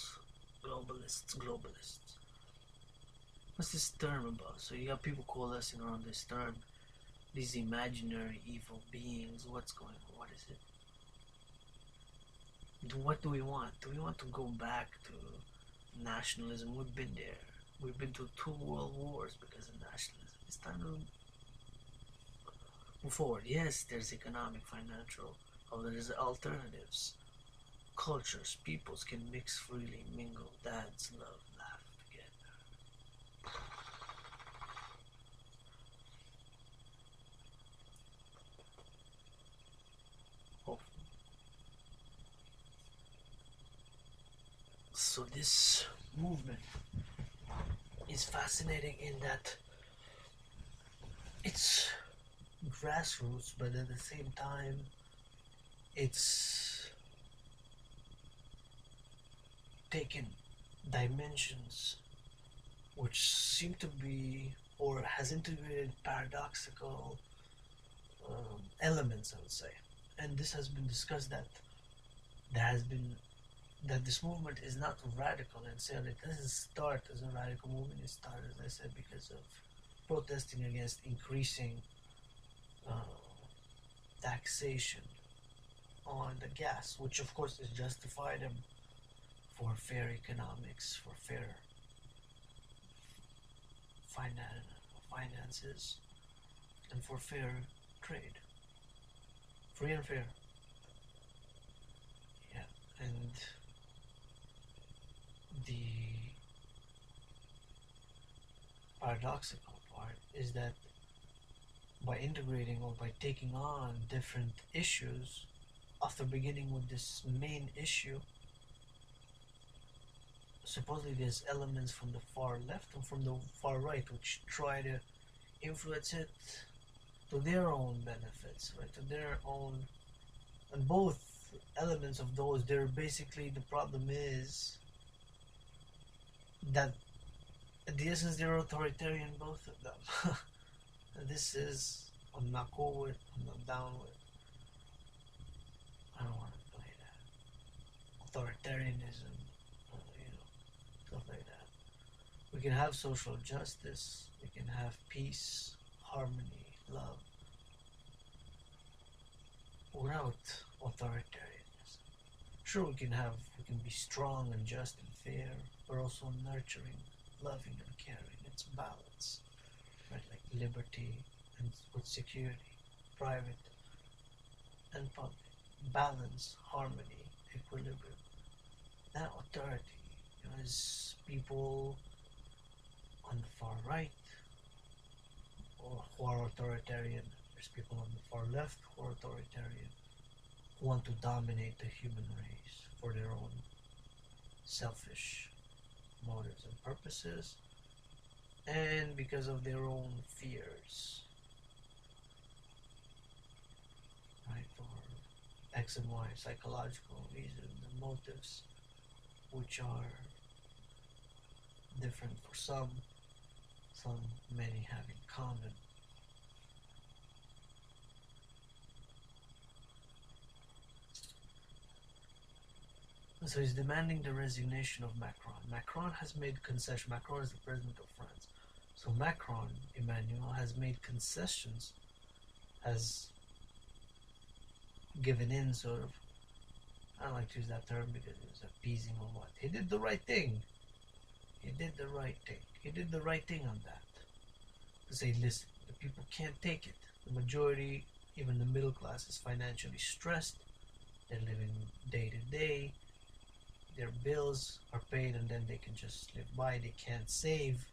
[SPEAKER 1] What's this term about? So you got people coalescing around this term, these imaginary evil beings. What's going on? What is it? What do we want? Do we want to go back to nationalism? We've been there. We've been to 2 world wars because of nationalism. It's time to move forward. Yes, there's economic, financial, there's alternatives. Cultures, peoples can mix freely, mingle, dance, love, laugh together. Hopefully. So this movement is fascinating in that it's grassroots, but at the same time, it's taken dimensions which seem to be, or has integrated paradoxical elements, I would say. And this has been discussed, that this movement is not radical, and say it doesn't start as a radical movement. It started, as I said, because of protesting against increasing taxation on the gas, which of course is justified for fair economics, for fair finances and for fair trade. Free and fair. Yeah. And the paradoxical part is that by integrating or by taking on different issues, after beginning with this main issue, supposedly there's elements from the far left and from the far right which try to influence it to their own benefits, right? To their own, and both elements of those, they're basically, the problem is that at the essence they're authoritarian, both of them. And this is, I'm not cool with, I'm not down with. I don't want to play that. Authoritarianism, stuff like that. We can have social justice, we can have peace, harmony, love, without authoritarianism. Sure, we can be strong and just and fair, but also nurturing, loving and caring. It's balance, right? Like liberty and with security, private and public. Balance, harmony, equilibrium. That authority, is people on the far right or who are authoritarian. There's people on the far left who are authoritarian, who want to dominate the human race for their own selfish motives and purposes, and because of their own fears, right? For X and Y psychological reasons and motives, which are different for some many have in common. So he's demanding the resignation of Macron. Macron has made concessions. Macron is the president of France. So Macron, Emmanuel, has made concessions, has given in, sort of. I don't like to use that term because it was appeasing or what. He did the right thing. He did the right thing. He did the right thing on that. To say, listen, the people can't take it. The majority, even the middle class, is financially stressed. They're living day to day. Their bills are paid and then they can just live by. They can't save.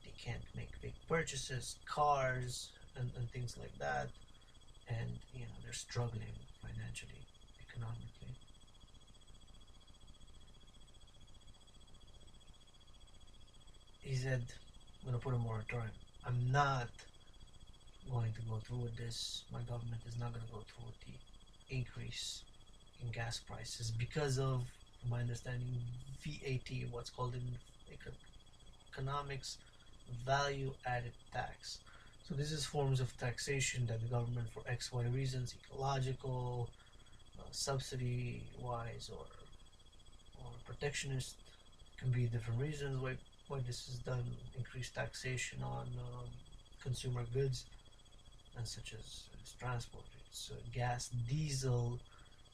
[SPEAKER 1] They can't make big purchases, cars, and things like that. And, they're struggling financially, economically. He said, I'm going to put a moratorium. I'm not going to go through with this. My government is not going to go through with the increase in gas prices because of, from my understanding, VAT, what's called in economics, value added tax. So this is forms of taxation that the government, for XY reasons, ecological, subsidy wise, or protectionist, can be different reasons why this is done. Increased taxation on consumer goods, and such as transport, it's gas, diesel,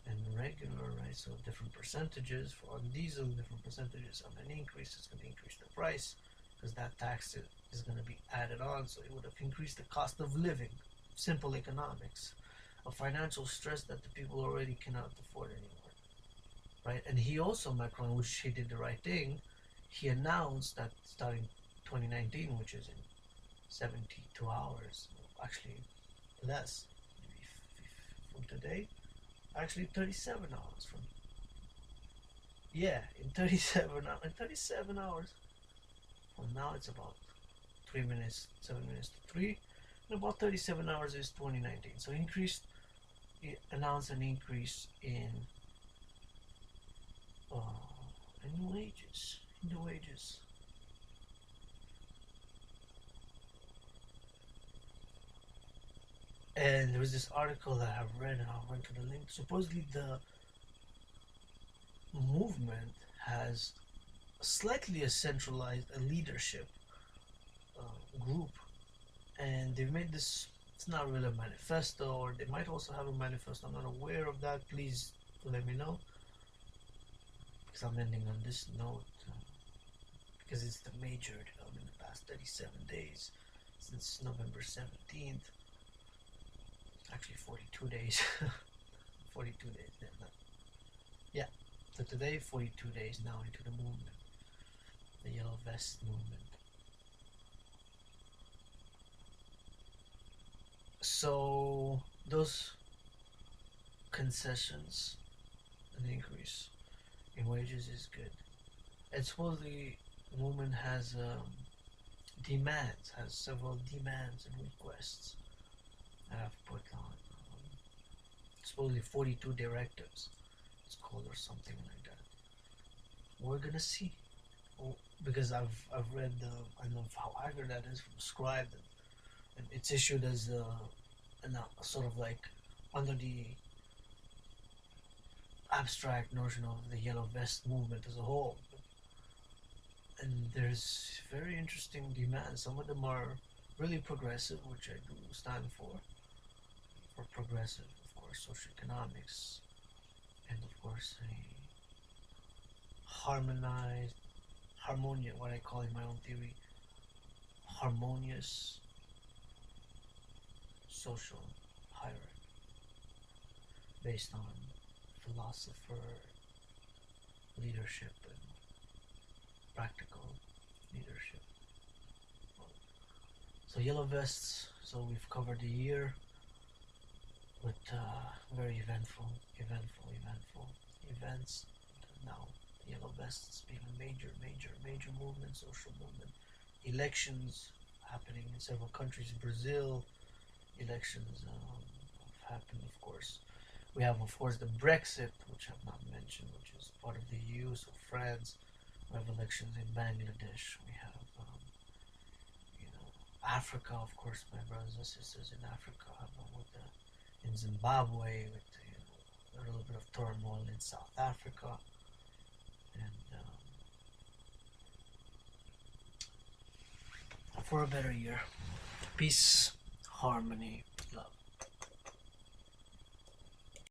[SPEAKER 1] and regular, right? So different percentages for diesel, different percentages on an increase. It's going to increase the price because that tax is going to be added on. So it would have increased the cost of living. Simple economics, a financial stress that the people already cannot afford anymore, right? And he also, Macron, which he did the right thing, he announced that starting 2019, which is in 72 hours, actually less, maybe from today, actually 37 hours from, in 37 hours from now, it's about 7 minutes to 3, and about 37 hours is 2019. So he announced an increase in the wages. And there was this article that I read, and I'll link to the link. Supposedly the movement has slightly a centralized leadership group, and they've made this, it's not really a manifesto, or they might also have a manifesto. I'm not aware of that. Please let me know, because I'm ending on this note, because it's the major development in the past 37 days since November 17th. Actually 42 days. 42 days. Yeah. So today, 42 days now into the movement. The Yellow Vest movement. So those concessions, an increase in wages is good. And supposedly the movement has demands, has several demands and requests that I've put on. Supposedly 42 directives, it's called, or something like that. We're gonna see. Oh, because I've read I know how accurate that is from Scribe, and it's issued as a sort of like under the abstract notion of the Yellow Vest movement as a whole. And there's very interesting demands. Some of them are really progressive, which I do stand for progressive, of course, socioeconomics, and of course a harmonized, harmonious, what I call in my own theory, harmonious social hierarchy based on philosopher leadership and practical leadership. So Yellow Vests, so we've covered the year with very eventful events. Now Yellow Vests being a major movement, social movement. Elections happening in several countries. Brazil, elections have happened, of course. We have, of course, the Brexit, which I've not mentioned, which is part of the EU, so France. We have elections in Bangladesh. We have, Africa, of course, my brothers and sisters in Africa, in Zimbabwe, with a little bit of turmoil in South Africa, and for a better year, peace, harmony,